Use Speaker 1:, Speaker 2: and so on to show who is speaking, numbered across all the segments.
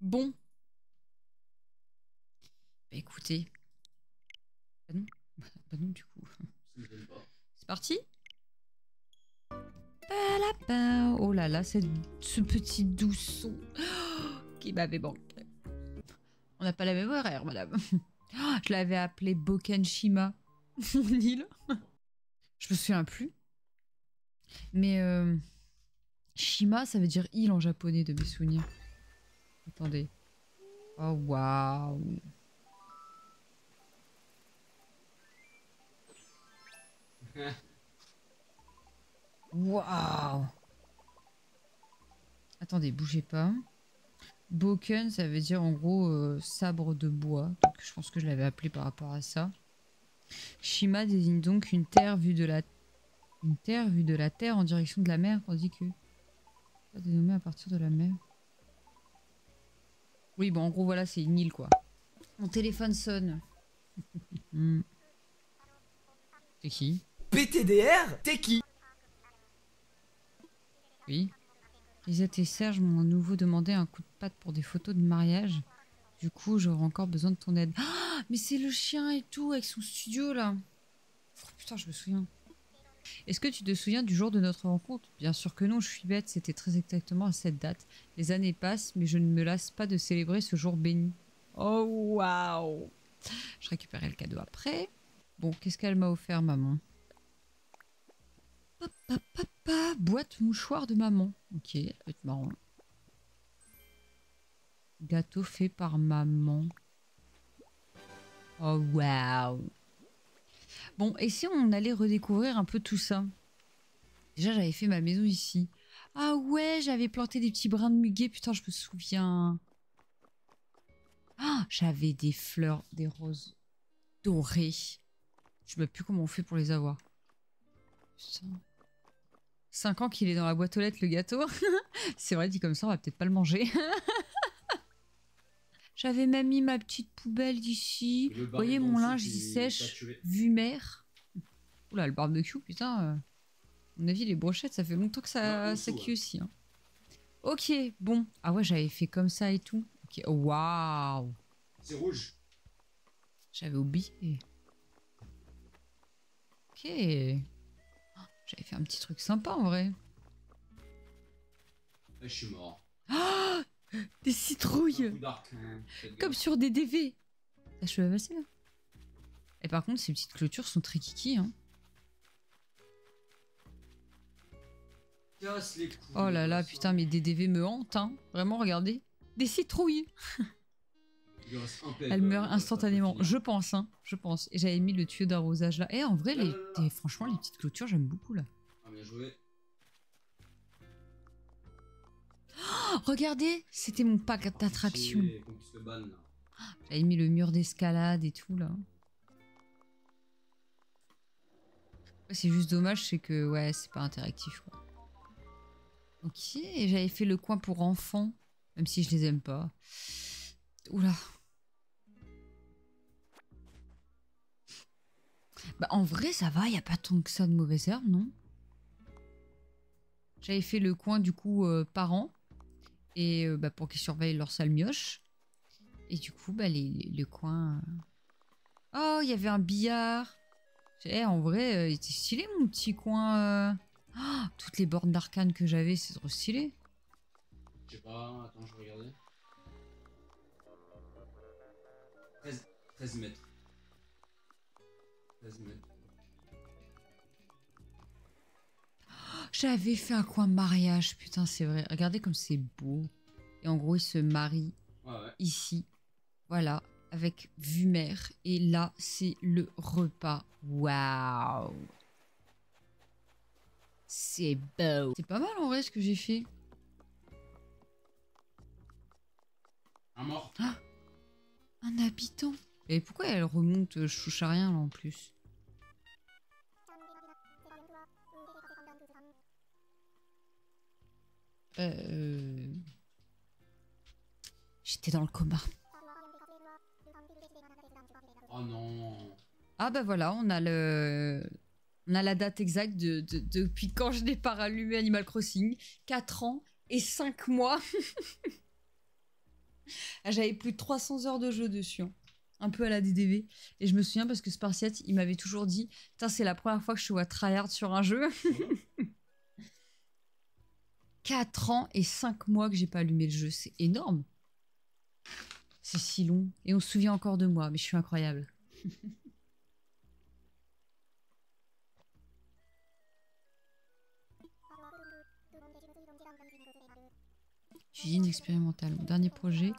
Speaker 1: Bon, bah écoutez. Bah non, bah non du coup. C'est parti. Oh là là, ce petit doux son qui m'avait manqué. On n'a pas la même horaire, madame. Je l'avais appelé Bokenshima, mon île. Je me souviens plus. Mais Shima, ça veut dire île en japonais de mes souvenirs. Attendez. Oh waouh. Waouh. Attendez, bougez pas. Boken, ça veut dire en gros sabre de bois. Donc je pense que je l'avais appelé par rapport à ça. Shima désigne donc une terre vue de la terre en direction de la mer, tandis que pas dénommée à partir de la mer. Oui, bon en gros voilà, c'est une île quoi. Mon téléphone sonne. C'est qui?
Speaker 2: PTDR? T'es qui?
Speaker 1: Oui. Lisette et Serge m'ont à nouveau demandé un coup de patte pour des photos de mariage. Du coup, j'aurai encore besoin de ton aide. Ah, mais c'est le chien et tout, avec son studio là. Oh, putain, je me souviens. Est-ce que tu te souviens du jour de notre rencontre? Bien sûr que non, je suis bête, c'était très exactement à cette date. Les années passent, mais je ne me lasse pas de célébrer ce jour béni. Oh waouh! Je récupérais le cadeau après. Bon, qu'est-ce qu'elle m'a offert, maman? Papa, boîte mouchoir de maman. Ok, ça va être marrant. Gâteau fait par maman. Oh waouh! Bon, et si on allait redécouvrir un peu tout ça? Déjà, j'avais fait ma maison ici. Ah ouais, j'avais planté des petits brins de muguet. Putain, je me souviens. Ah, j'avais des fleurs, des roses dorées. Je ne sais plus comment on fait pour les avoir. Putain. 5 ans qu'il est dans la boîte aux lettres, le gâteau. C'est vrai, dit comme ça, on va peut-être pas le manger. J'avais même mis ma petite poubelle d'ici. Vous voyez mon linge, il sèche. Vue mer. Oula, le barbecue, putain. À mon avis, les brochettes, ça fait longtemps que ça cuit aussi. Hein. Ok, bon. Ah ouais, j'avais fait comme ça et tout. Ok, waouh.
Speaker 2: C'est rouge.
Speaker 1: J'avais oublié. Ok. J'avais fait un petit truc sympa en vrai.
Speaker 2: Je suis mort.
Speaker 1: Ah, des citrouilles. Comme sur des DV. Ça, je vais passer là. Et par contre, ces petites clôtures sont très kiki. Hein. Oh là là, putain, mais des DV me hantent. Hein. Vraiment, regardez. Des citrouilles. Elle meurt instantanément. Je pense, hein. Je pense. Et j'avais mis le tuyau d'arrosage là. Et en vrai, franchement, les petites clôtures, j'aime beaucoup là.
Speaker 2: Ah, bien joué.
Speaker 1: Oh, regardez, c'était mon pack d'attraction. J'avais mis le mur d'escalade et tout là. C'est juste dommage, c'est que ouais, c'est pas interactif quoi. Ok, et j'avais fait le coin pour enfants, même si je les aime pas. Oula. Bah en vrai ça va, y a pas tant que ça de mauvaises herbes, non? J'avais fait le coin du coup parents et bah, pour qu'ils surveillent leur sale mioche. Et du coup bah le coin. Oh, il y avait un billard. En vrai, il était stylé mon petit coin. Oh, toutes les bornes d'arcane que j'avais, c'est trop stylé.
Speaker 2: Je sais pas, attends, je vais regarder. 13 mètres. 13 mètres.
Speaker 1: J'avais fait un coin mariage, putain, c'est vrai. Regardez comme c'est beau. Et en gros, ils se marient ici. Voilà, avec vue mer. Et là, c'est le repas. Waouh! C'est beau. C'est pas mal en vrai ce que j'ai fait.
Speaker 2: Un mort.
Speaker 1: Ah, un habitant. Et pourquoi elle remonte? Je touche à rien là en plus. J'étais dans le coma.
Speaker 2: Oh non.
Speaker 1: Ah bah voilà, on a la date exacte depuis quand je n'ai pas rallumé Animal Crossing. 4 ans et 5 mois. Ah, j'avais plus de 300 heures de jeu dessus. Hein. Un peu à la DDV. Et je me souviens parce que Spartiate, il m'avait toujours dit putain, c'est la première fois que je suis à tryhard sur un jeu. 4 ans et 5 mois que j'ai pas allumé le jeu. C'est énorme. C'est si long. Et on se souvient encore de moi. Mais je suis incroyable. Cuisine expérimentale. Mon dernier projet,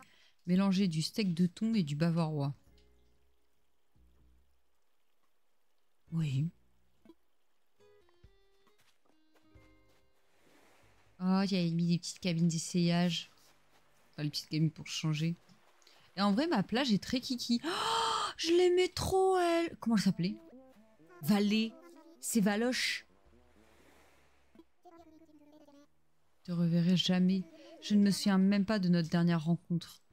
Speaker 1: mélanger du steak de thon et du bavarois. Oui. Oh, il y a mis des petites cabines d'essayage. Enfin, les petites cabines pour changer. Et en vrai, ma plage est très kiki. Oh, je l'aimais trop, elle. Comment elle s'appelait? Valée. C'est Valoche. Je te reverrai jamais. Je ne me souviens même pas de notre dernière rencontre.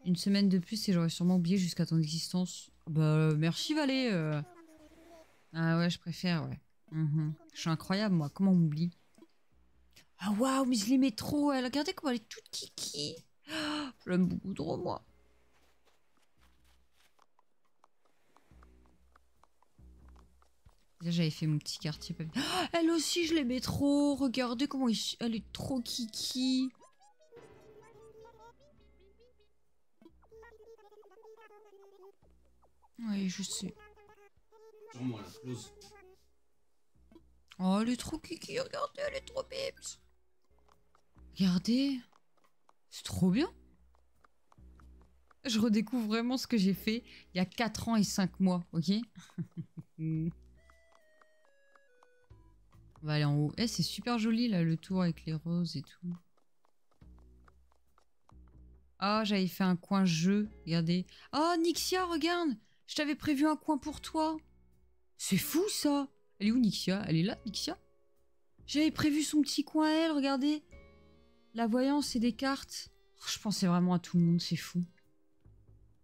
Speaker 1: Une semaine de plus et j'aurais sûrement oublié jusqu'à ton existence. Bah, merci Valée. Ah ouais, je préfère, ouais. Je suis incroyable, moi. Comment on m'oublie? Ah waouh, mais je l'aimais trop, elle. Regardez comment elle est toute kiki. Oh, je l'aime beaucoup trop, moi. Déjà, j'avais fait mon petit quartier. Oh, elle aussi, je l'aimais trop. Regardez comment elle est trop kiki. Oui, je sais.
Speaker 2: Sur moi, la close.
Speaker 1: Oh, elle est trop kiki. Regardez, elle est trop pips. Regardez. C'est trop bien. Je redécouvre vraiment ce que j'ai fait il y a 4 ans et 5 mois, ok? On va aller en haut. Eh, c'est super joli, là, le tour avec les roses et tout. Ah, j'avais fait un coin jeu, regardez. Oh, Nixia, regarde! Je t'avais prévu un coin pour toi. C'est fou, ça! Elle est où, Nixia? Elle est là, Nixia? J'avais prévu son petit coin à elle, regardez. La voyance et des cartes. Oh, je pensais vraiment à tout le monde, c'est fou.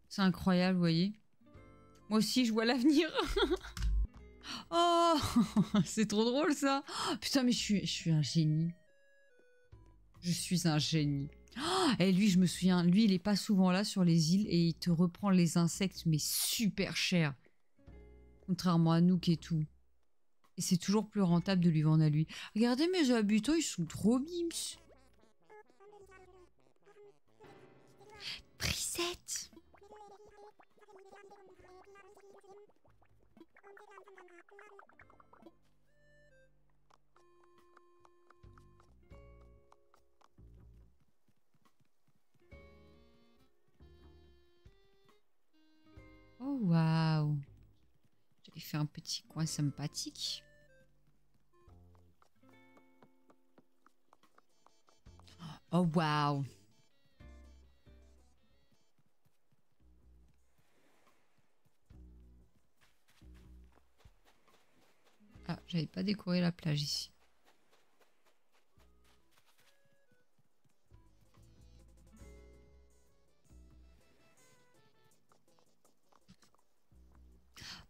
Speaker 1: C'est incroyable, vous voyez. Moi aussi, je vois l'avenir. Oh, c'est trop drôle, ça. Oh, putain, mais je suis un génie. Je suis un génie. Oh, et lui, je me souviens, lui, il est pas souvent là sur les îles et il te reprend les insectes, mais super cher. Contrairement à Nook et tout. Et c'est toujours plus rentable de lui vendre à lui. Regardez mes habitants, ils sont trop bims. Prisette. Oh waouh. J'avais fait un petit coin sympathique. Oh waouh. Ah, j'avais pas décoré la plage ici.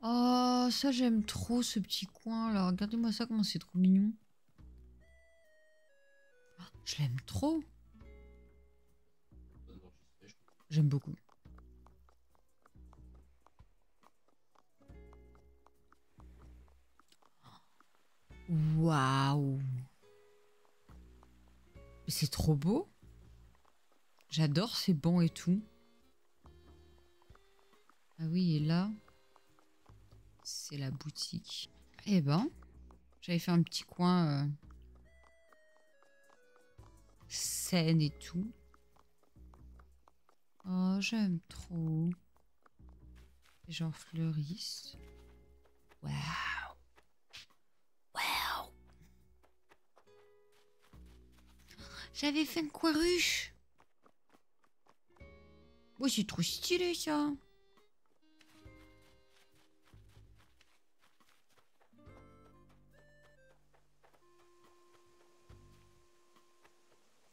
Speaker 1: Oh, ça j'aime trop ce petit coin là. Regardez-moi ça, comment c'est trop mignon. Oh, je l'aime trop. J'aime beaucoup. Waouh. C'est trop beau. J'adore ces bancs et tout. Ah oui, et là, c'est la boutique. Eh ben, j'avais fait un petit coin scène et tout. Oh, j'aime trop. Genre fleuriste. Waouh. Waouh. J'avais fait un coin ruche. Oh, c'est trop stylé ça.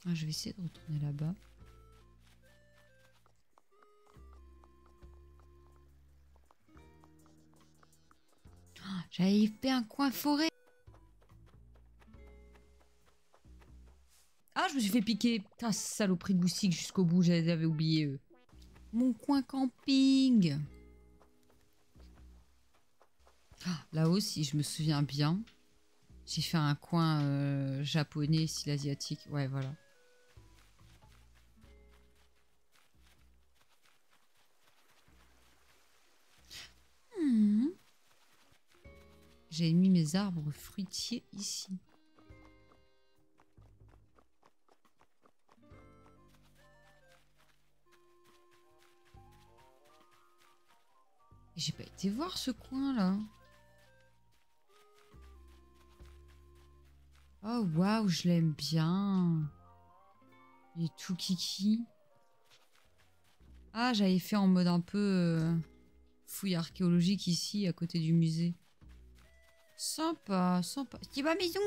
Speaker 1: Ah, je vais essayer de retourner là-bas. Oh, j'avais fait un coin forêt. Oh je me suis fait piquer. Putain, saloperie de moustique jusqu'au bout, j'avais oublié. Mon coin camping. Là-haut, si je me souviens bien, j'ai fait un coin japonais, style asiatique. Ouais, voilà. J'ai mis mes arbres fruitiers ici. J'ai pas été voir ce coin là. Oh waouh, je l'aime bien. Il est tout kiki. Ah, j'avais fait en mode un peu fouille archéologique ici, à côté du musée. Sympa, sympa. C'est ma maison.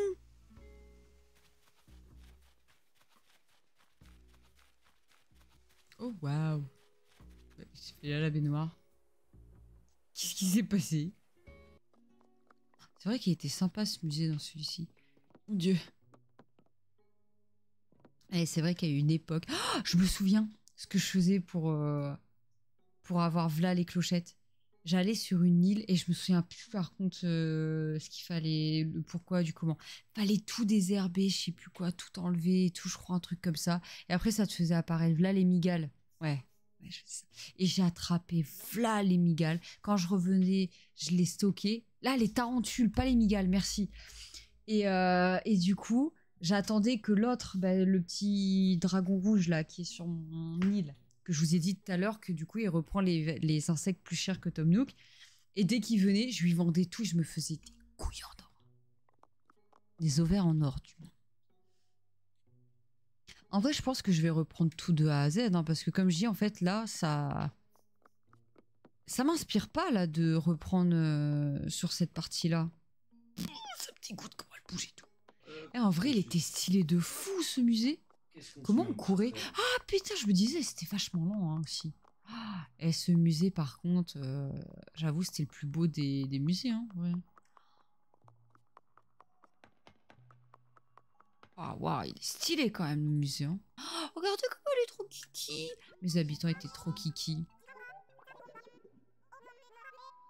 Speaker 1: Oh waouh. Qu'est-ce qu'il fait là, la baignoire? Qu'est-ce qui s'est passé? C'est vrai qu'il était sympa ce musée dans celui-ci. Mon Dieu. Et c'est vrai qu'il y a eu une époque. Oh, je me souviens ce que je faisais pour avoir v'là les clochettes. J'allais sur une île et je me souviens plus par contre ce qu'il fallait, le pourquoi, du comment. Fallait tout désherber, je sais plus quoi, tout enlever et tout, je crois, un truc comme ça. Et après, ça te faisait apparaître v'là les migales. Ouais. Je fais ça. Et j'ai attrapé v'là les migales. Quand je revenais, je les stockais. Là, les tarentules, pas les migales, merci. Et du coup, j'attendais que l'autre, le petit dragon rouge là, qui est sur mon île, que je vous ai dit tout à l'heure, que du coup, il reprend les insectes plus chers que Tom Nook. Et dès qu'il venait, je lui vendais tout, je me faisais des couilles en or. Des ovaires en or, du moins. En vrai, je pense que je vais reprendre tout de A à Z, hein, parce que comme je dis, en fait, là, ça m'inspire pas, là, de reprendre sur cette partie-là. Ce petit goût de comment elle bouge et tout. Et en vrai, il était stylé de fou, ce musée. Comment on courait? Ah, putain, je me disais, c'était vachement lent, hein, aussi. Ah, et ce musée, par contre, j'avoue, c'était le plus beau des musées, hein, ouais. Ah, waouh, il est stylé quand même, le musée, hein. Oh, regardez comment il est trop kiki. Mes habitants étaient trop kiki.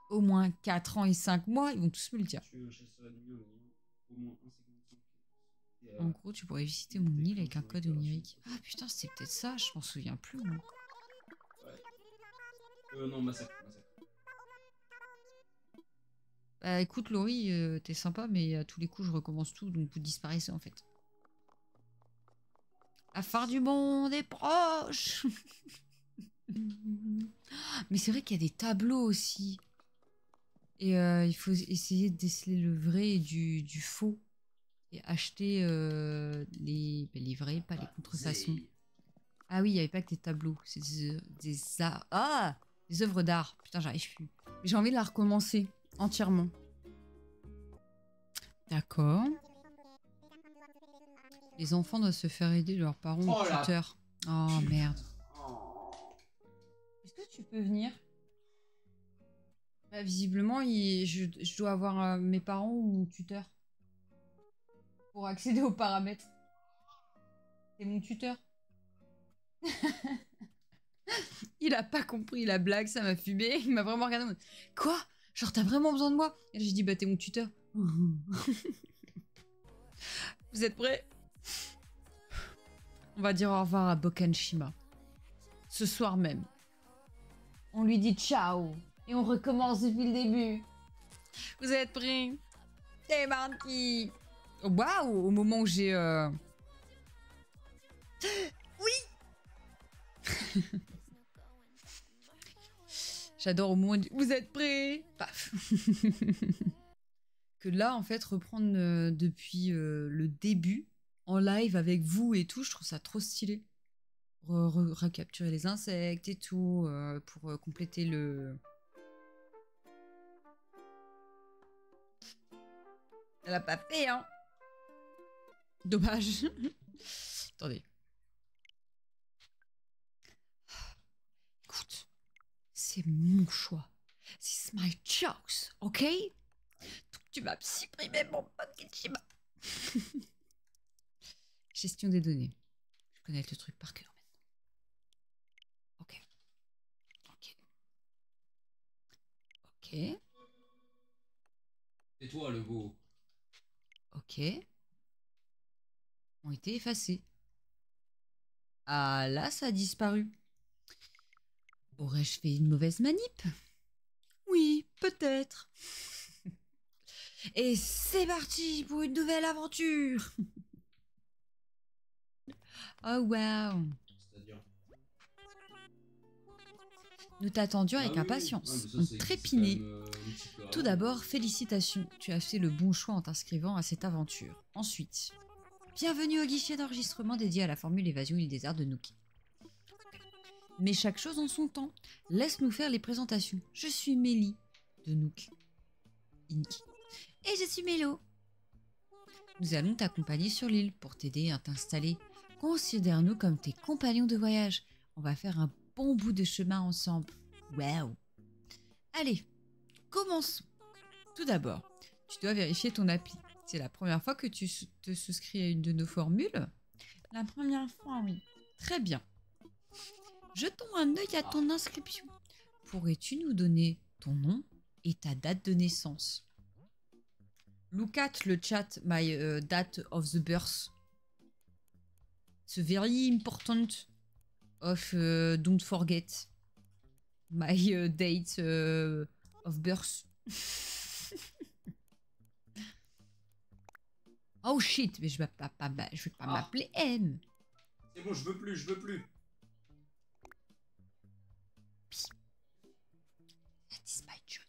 Speaker 1: Au moins 4 ans et 5 mois, ils vont tous me le dire. En gros, tu pourrais visiter mon île avec un code onirique. Ah putain, c'était peut-être ça, je m'en souviens plus, moi.
Speaker 2: Non, massacre.
Speaker 1: Bah écoute, Laurie, t'es sympa, mais à tous les coups, je recommence tout, donc vous disparaissez en fait. La fin du monde est proche. Mais c'est vrai qu'il y a des tableaux aussi. Et il faut essayer de déceler le vrai et du faux. Et acheter les vrais, pas les contrefaçons. Ah oui, il n'y avait pas que des tableaux. C'est des arts. Ah, des œuvres d'art. Putain, j'arrive plus. Mais j'ai envie de la recommencer entièrement. D'accord. Les enfants doivent se faire aider de leurs parents ou tuteurs. Oh merde. Est-ce que tu peux venir? Bah, visiblement, je dois avoir mes parents ou tuteur pour accéder aux paramètres. C'est mon tuteur. Il a pas compris la blague, ça m'a fumé. Il m'a vraiment regardé en mode, quoi? Genre, t'as vraiment besoin de moi? Et j'ai dit, bah, t'es mon tuteur. Vous êtes prêts? On va dire au revoir à Bokanshima. Ce soir même. On lui dit ciao. Et on recommence depuis le début. Vous êtes prêts? C'est parti. Waouh, au moment où j'ai... Oui. J'adore au moment où... Vous êtes prêts? Paf. Que là, en fait, reprendre depuis le début, en live avec vous et tout, je trouve ça trop stylé. Recapturer les insectes et tout, pour compléter le... Elle a pas fait, hein. Dommage. Attendez. Écoute, c'est mon choix. This is my choice, ok? Donc tu vas supprimer mon Bokanshima. Gestion des données. connaître le truc par cœur maintenant. Ok. Ok. Ok.
Speaker 2: Et toi, le beau.
Speaker 1: Ok. Ont été effacés. Ah là, ça a disparu. Aurais-je fait une mauvaise manip? Oui, peut-être. Et c'est parti pour une nouvelle aventure. Oh waouh.
Speaker 2: C'est-à-dire.
Speaker 1: Nous t'attendions
Speaker 2: Ah
Speaker 1: avec
Speaker 2: oui, oui. Ouais,
Speaker 1: impatience.
Speaker 2: mais ça,
Speaker 1: On
Speaker 2: ça existe quand
Speaker 1: trépignait.
Speaker 2: même un petit peu
Speaker 1: Tout
Speaker 2: avant.
Speaker 1: d'abord, félicitations. Tu as fait le bon choix en t'inscrivant à cette aventure. Ensuite, bienvenue au guichet d'enregistrement dédié à la formule Évasion île désert de Nookie. Mais chaque chose en son temps. Laisse-nous faire les présentations. Je suis Mélie de Nook. Inky. Et je suis Mélo. Nous allons t'accompagner sur l'île pour t'aider à t'installer. Considère-nous comme tes compagnons de voyage. On va faire un bon bout de chemin ensemble. Waouh! Allez, commençons. Tout d'abord, tu dois vérifier ton appli. C'est la première fois que tu te souscris à une de nos formules? La première fois, oui. Très bien. Jetons un œil à ton inscription. Pourrais-tu nous donner ton nom et ta date de naissance? Look at le chat my date of the birth. It's very important of don't forget my date of birth. Oh shit, mais je vais pas m'appeler M.
Speaker 2: C'est bon, je veux plus, je veux plus.
Speaker 1: That is my choice.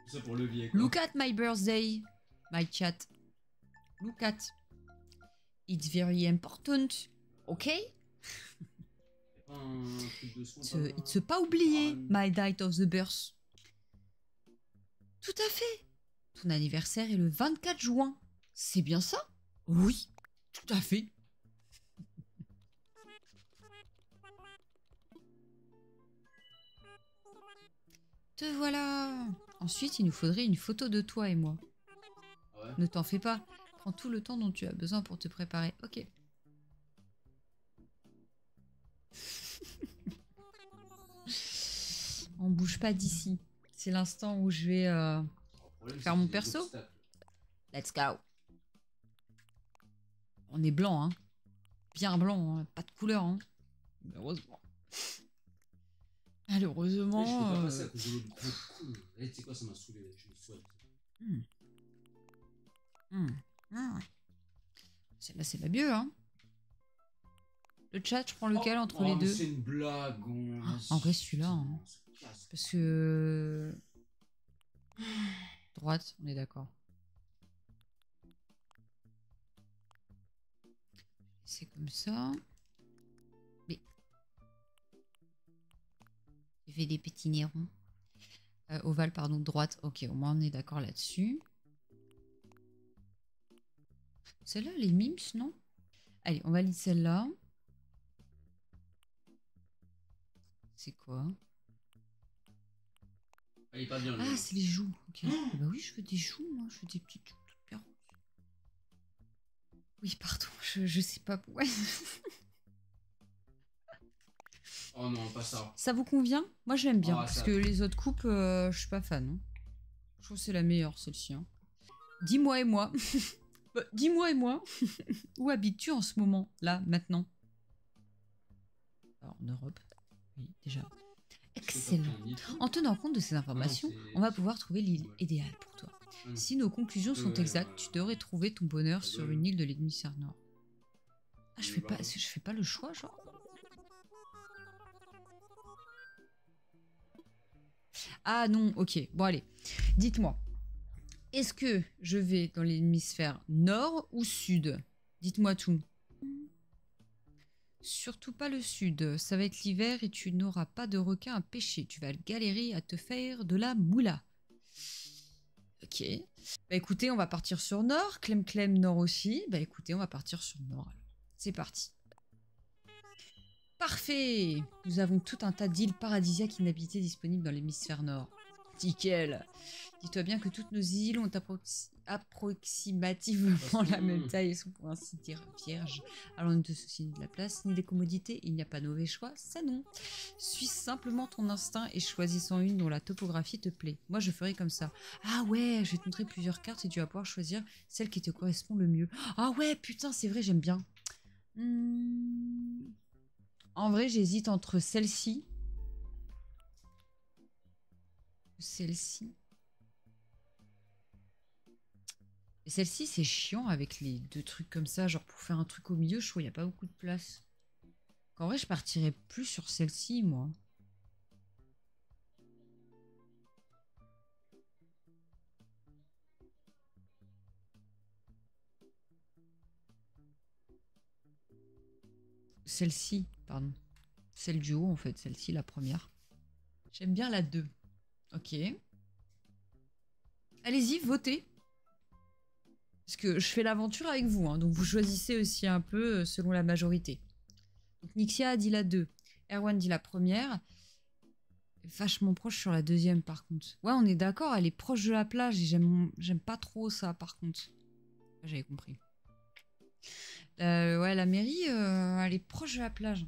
Speaker 2: Tout ça pour le vieil, quoi.
Speaker 1: Look at my birthday, my chat. Look at. It's very important. Ok?
Speaker 2: C'est pas un truc de son.
Speaker 1: It's pas oublié, my date of the birth. Tout à fait. Ton anniversaire est le 24 juin. C'est bien ça? Oui, tout à fait. Te voilà. Ensuite, il nous faudrait une photo de toi et moi.
Speaker 2: Ouais.
Speaker 1: Ne t'en fais pas. Prends tout le temps dont tu as besoin pour te préparer. Ok. On bouge pas d'ici. C'est l'instant où je vais faire mon perso. Let's go. On est blanc, hein. Bien blanc, hein. Pas de couleur, hein. Malheureusement. Malheureusement.
Speaker 2: Je peux pas passer à cause de l'autre gros con. Eh, tu sais quoi, ça m'a saoulé. Je me soigne.
Speaker 1: C'est pas mieux, hein. Le chat, je prends lequel entre les deux?
Speaker 2: C'est une blague.
Speaker 1: En vrai, celui-là. Hein. Parce que. Droite, on est d'accord. C'est comme ça. Mais. J'ai fait des petits nez ronds. Ovale, pardon, droite. Ok, au moins on est d'accord là-dessus. Celle-là, les mimes, non? Allez, on valide celle-là. C'est quoi?
Speaker 2: Ah, il est pas bien, lui.
Speaker 1: Ah, c'est les joues. Ok. Bah oui, je veux des joues, moi. Je veux des petites joues toutes bien roses. Oui, pardon, je sais pas. Ouais.
Speaker 2: Oh non, pas ça.
Speaker 1: Ça vous convient? Moi, j'aime bien.
Speaker 2: Ah,
Speaker 1: parce
Speaker 2: ça-
Speaker 1: que les autres coupes, je suis pas fan. Hein. Je trouve que c'est la meilleure, celle-ci. Hein. Dis-moi et moi. Dis-moi et moi. Où habites-tu en ce moment? Là, maintenant? Alors, en Europe. Oui, déjà. Excellent. En tenant compte de ces informations, on va pouvoir trouver l'île idéale pour toi. Si nos conclusions sont exactes, tu devrais trouver ton bonheur sur une île de l'hémisphère nord. Ah, je fais pas le choix, genre? Ah non, ok. Bon, allez. Dites-moi. Est-ce que je vais dans l'hémisphère nord ou sud? Dites-moi tout. Surtout pas le sud. Ça va être l'hiver et tu n'auras pas de requin à pêcher. Tu vas galérer à te faire de la moula. Ok. Bah écoutez, on va partir sur nord. Clem Clem nord aussi. Bah écoutez, on va partir sur nord alors. C'est parti. Parfait. Nous avons tout un tas d'îles paradisiaques inhabitées disponibles dans l'hémisphère nord. Nickel. Dis-toi bien que toutes nos îles ont approximativement la même taille et sont pour ainsi dire vierges. Alors ne te soucie ni de la place ni des commodités, il n'y a pas de mauvais choix, ça non. Suis simplement ton instinct et choisis-en une dont la topographie te plaît. Moi je ferai comme ça. Ah ouais, je vais te montrer plusieurs cartes et tu vas pouvoir choisir celle qui te correspond le mieux. Ah ouais, putain, c'est vrai, j'aime bien. En vrai, j'hésite entre celle-ci. Celle-ci. Et celle-ci, c'est chiant avec les deux trucs comme ça. Genre, pour faire un truc au milieu, je trouve qu'il n'y a pas beaucoup de place. En vrai, je partirais plus sur celle-ci, moi. Celle-ci, pardon. Celle du haut, en fait. Celle-ci, la première. J'aime bien la 2. Ok. Allez-y, votez. Parce que je fais l'aventure avec vous, hein, donc vous choisissez aussi un peu selon la majorité. Donc Nixia a dit la 2. Erwan dit la première. Vachement proche sur la deuxième, par contre. Ouais, on est d'accord, elle est proche de la plage et j'aime pas trop ça, par contre. J'avais compris. Ouais, la mairie, elle est proche de la plage.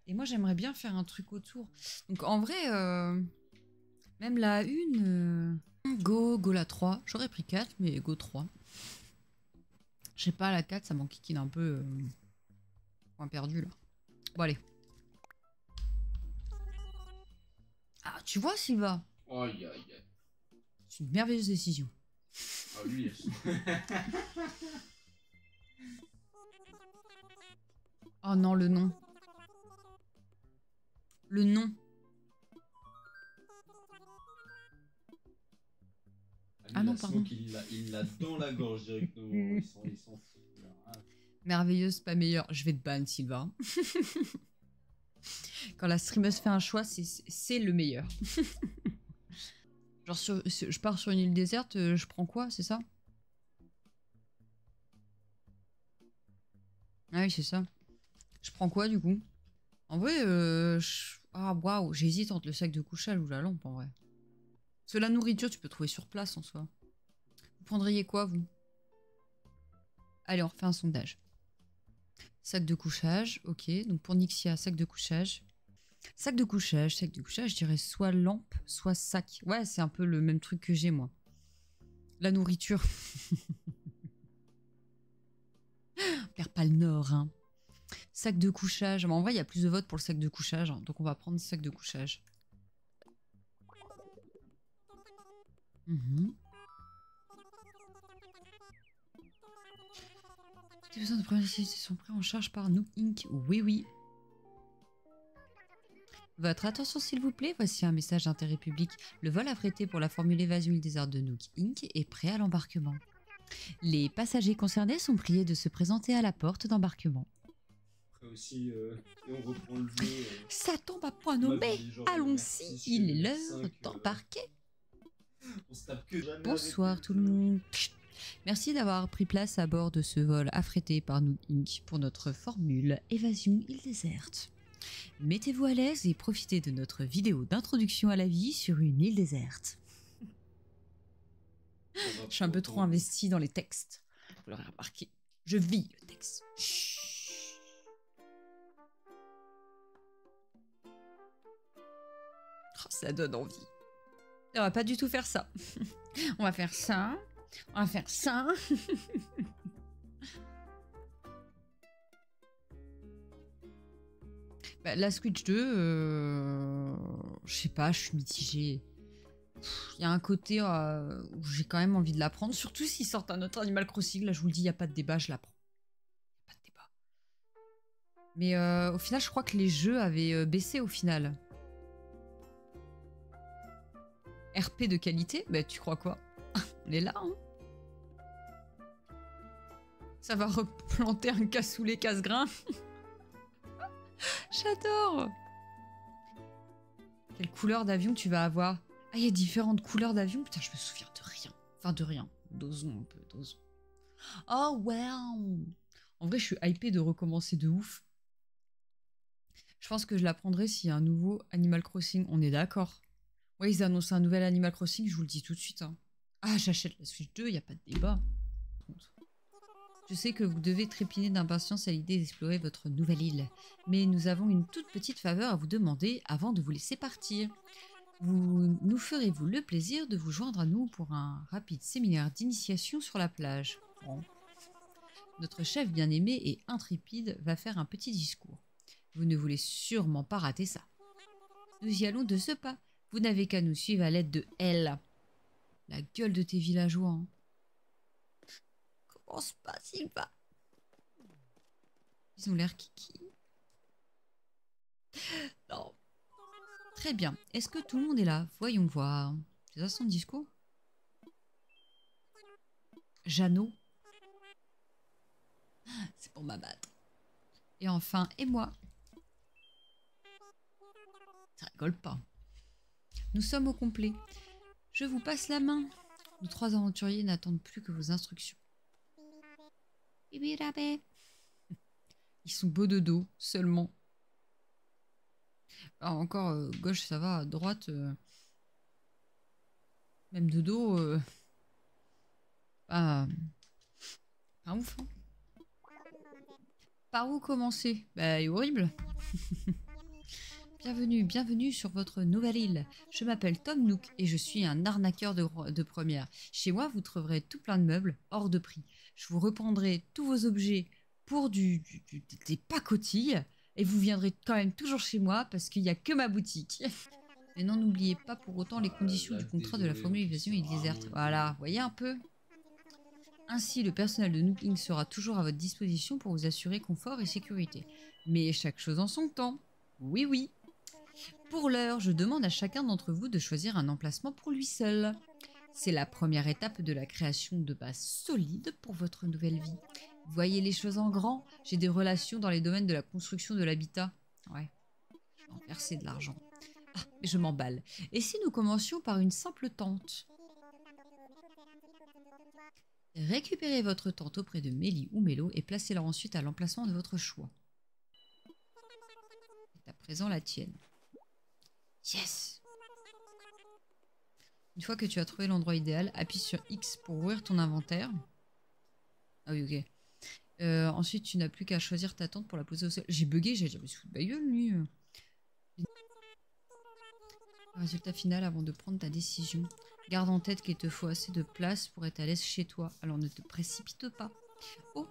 Speaker 1: Et moi, j'aimerais bien faire un truc autour. Donc, en vrai, même la 1, go la 3. J'aurais pris 4, mais go 3. Je sais pas, la 4, ça m'enquiquine un peu. Point perdu, là. Bon, allez. Ah, tu vois, Sylvain?
Speaker 2: Aïe, aïe, aïe.
Speaker 1: C'est une merveilleuse décision.
Speaker 2: Ah, lui,
Speaker 1: Oh non, le nom. Le nom. Ah non, pardon.
Speaker 2: Il l'a dans la gorge directement. Il s'en fout.
Speaker 1: Merveilleuse, pas meilleure. Je vais te ban, Sylvain. Quand la streameuse fait un choix, c'est le meilleur. Genre, je pars sur une île déserte, je prends quoi, c'est ça? Ah oui, c'est ça. Je prends quoi, du coup? En vrai, ah, waouh, j'hésite entre le sac de couchage ou la lampe, en vrai. Parce que la nourriture, tu peux trouver sur place, en soi. Vous prendriez quoi, vous? Allez, on refait un sondage. Sac de couchage, ok. Donc, pour Nixia, sac de couchage. Sac de couchage, je dirais soit lampe, soit sac. Ouais, c'est un peu le même truc que j'ai, moi. La nourriture. On perd pas le nord, hein. Sac de couchage. En vrai, il y a plus de votes pour le sac de couchage, hein, donc on va prendre sac de couchage. Toutes les besoins de première nécessité sont pris en charge par Nook Inc. Oui, oui. Votre attention s'il vous plaît, voici un message d'intérêt public. Le vol affrété pour la formule Évasion île déserte de Nook Inc. est prêt à l'embarquement. Les passagers concernés sont priés de se présenter à la porte d'embarquement.
Speaker 2: Après aussi, et on reprend le jeu.
Speaker 1: Ça tombe à point nommé. Allons-y, il est l'heure d'embarquer.
Speaker 2: On se tape que jamais.
Speaker 1: Bonsoir tout le monde. Merci d'avoir pris place à bord de ce vol affrété par Nook Inc. pour notre formule Évasion île déserte. Mettez-vous à l'aise et profitez de notre vidéo d'introduction à la vie sur une île déserte. Je suis un peu trop investie dans les textes. Vous l'aurez remarqué. Je vis le texte. Chut. Oh, ça donne envie. On va pas du tout faire ça. On va faire ça. On va faire ça. Bah, la Switch 2, je sais pas, je suis mitigée. Il y a un côté où j'ai quand même envie de la prendre, surtout s'ils sortent un autre Animal Crossing. Là, je vous le dis, il n'y a pas de débat, je la prends. Pas de débat. Mais au final, je crois que les jeux avaient baissé au final. RP de qualité, bah tu crois quoi? On est là, hein. Ça va replanter un cassoulet casse-grain. J'adore. Quelle couleur d'avion tu vas avoir? Ah, il y a différentes couleurs d'avion. Putain, je me souviens de rien. Enfin, de rien. Dosons un peu, dosons. Oh, wow. En vrai, je suis hypée de recommencer de ouf. Je pense que je la prendrai s'il y a un nouveau Animal Crossing. On est d'accord. Ouais, ils annoncent un nouvel Animal Crossing, je vous le dis tout de suite. Hein. Ah, j'achète la Switch 2, il n'y a pas de débat. Je sais que vous devez trépigner d'impatience à l'idée d'explorer votre nouvelle île, mais nous avons une toute petite faveur à vous demander avant de vous laisser partir. Nous ferez-vous le plaisir de vous joindre à nous pour un rapide séminaire d'initiation sur la plage. Bon. Notre chef bien-aimé et intrépide va faire un petit discours. Vous ne voulez sûrement pas rater ça. Nous y allons de ce pas. Vous n'avez qu'à nous suivre à l'aide de L. La gueule de tes villageois. Hein. Commence pas, Sylvain. Ils ont l'air kiki. Non. Très bien. Est-ce que tout le monde est là? Voyons voir. C'est ça son discours? Jeannot. C'est pour m'abattre. Et enfin, et moi. Ça rigole pas. Nous sommes au complet. Je vous passe la main. Nos 3 aventuriers n'attendent plus que vos instructions. Ils sont beaux de dos, seulement. Alors encore, gauche, ça va. À droite, même de dos, pas ouf. Hein. Par où commencer? Bah, horrible. Bienvenue sur votre nouvelle île. Je m'appelle Tom Nook et je suis un arnaqueur de première. Chez moi, vous trouverez tout plein de meubles hors de prix. Je vous reprendrai tous vos objets pour des pacotilles et vous viendrez quand même toujours chez moi parce qu'il n'y a que ma boutique. Mais non, n'oubliez pas pour autant les conditions du contrat de la formule évasion et déserte. Voilà, voyez un peu. Ainsi, le personnel de Nook Inc. sera toujours à votre disposition pour vous assurer confort et sécurité. Mais chaque chose en son temps. Oui, oui. Pour l'heure, je demande à chacun d'entre vous de choisir un emplacement pour lui seul. C'est la première étape de la création de bases solides pour votre nouvelle vie. Voyez les choses en grand. J'ai des relations dans les domaines de la construction de l'habitat. Ouais, je vais en verser de l'argent. Ah, mais je m'emballe. Et si nous commencions par une simple tente? Récupérez votre tente auprès de Mélie ou Mélo et placez-la ensuite à l'emplacement de votre choix. C'est à présent la tienne. Yes! Une fois que tu as trouvé l'endroit idéal, appuie sur X pour ouvrir ton inventaire. Ah oui, ok. Ensuite, tu n'as plus qu'à choisir ta tente pour la poser au sol. J'ai bugué, j'ai dit, mais c'est de ma gueule, lui. Résultat final avant de prendre ta décision. Garde en tête qu'il te faut assez de place pour être à l'aise chez toi, alors ne te précipite pas. Oh,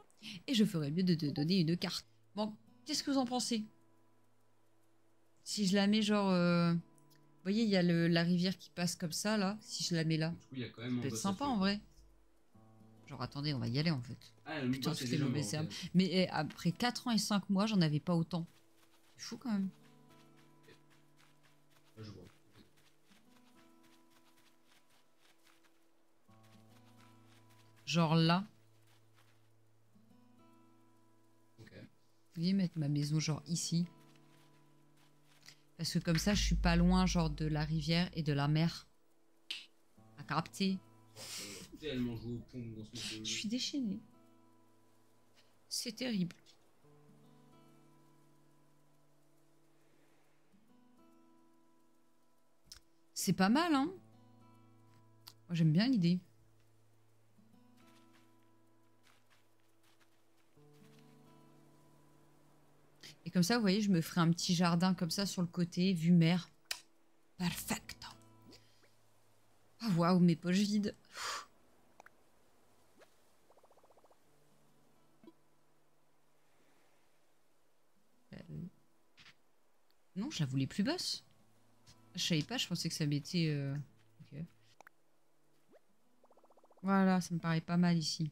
Speaker 1: et je ferais mieux de te donner une carte. Bon, qu'est-ce que vous en pensez? Si je la mets genre... Vous voyez, il y a la rivière qui passe comme ça, là. Si je la mets là,
Speaker 2: Du coup, il y a quand
Speaker 1: ça
Speaker 2: même
Speaker 1: peut être sympa en vrai. Genre, attendez, on va y aller en fait.
Speaker 2: Ah, le
Speaker 1: Putain,
Speaker 2: boss, c'est
Speaker 1: toutes les
Speaker 2: déjà
Speaker 1: mauvaises
Speaker 2: mort,
Speaker 1: herbes.
Speaker 2: ok.
Speaker 1: Mais après 4 ans et 5 mois, j'en avais pas autant. C'est fou quand même.
Speaker 2: Là, je vois.
Speaker 1: Genre là.
Speaker 2: Ok.
Speaker 1: Vous voyez, mettre ma maison genre ici. Parce que comme ça, je suis pas loin genre de la rivière et de la mer. À capter.
Speaker 2: Tellement joué au pont dans ce jeu.
Speaker 1: Je suis déchaînée. C'est terrible. C'est pas mal, hein? Moi, j'aime bien l'idée. Et comme ça, vous voyez, je me ferai un petit jardin comme ça sur le côté, vue mer. Perfecto. Ah, waouh, mes poches vides. Non, je la voulais plus basse. Je savais pas, je pensais que ça m'était... Ok. Voilà, ça me paraît pas mal ici.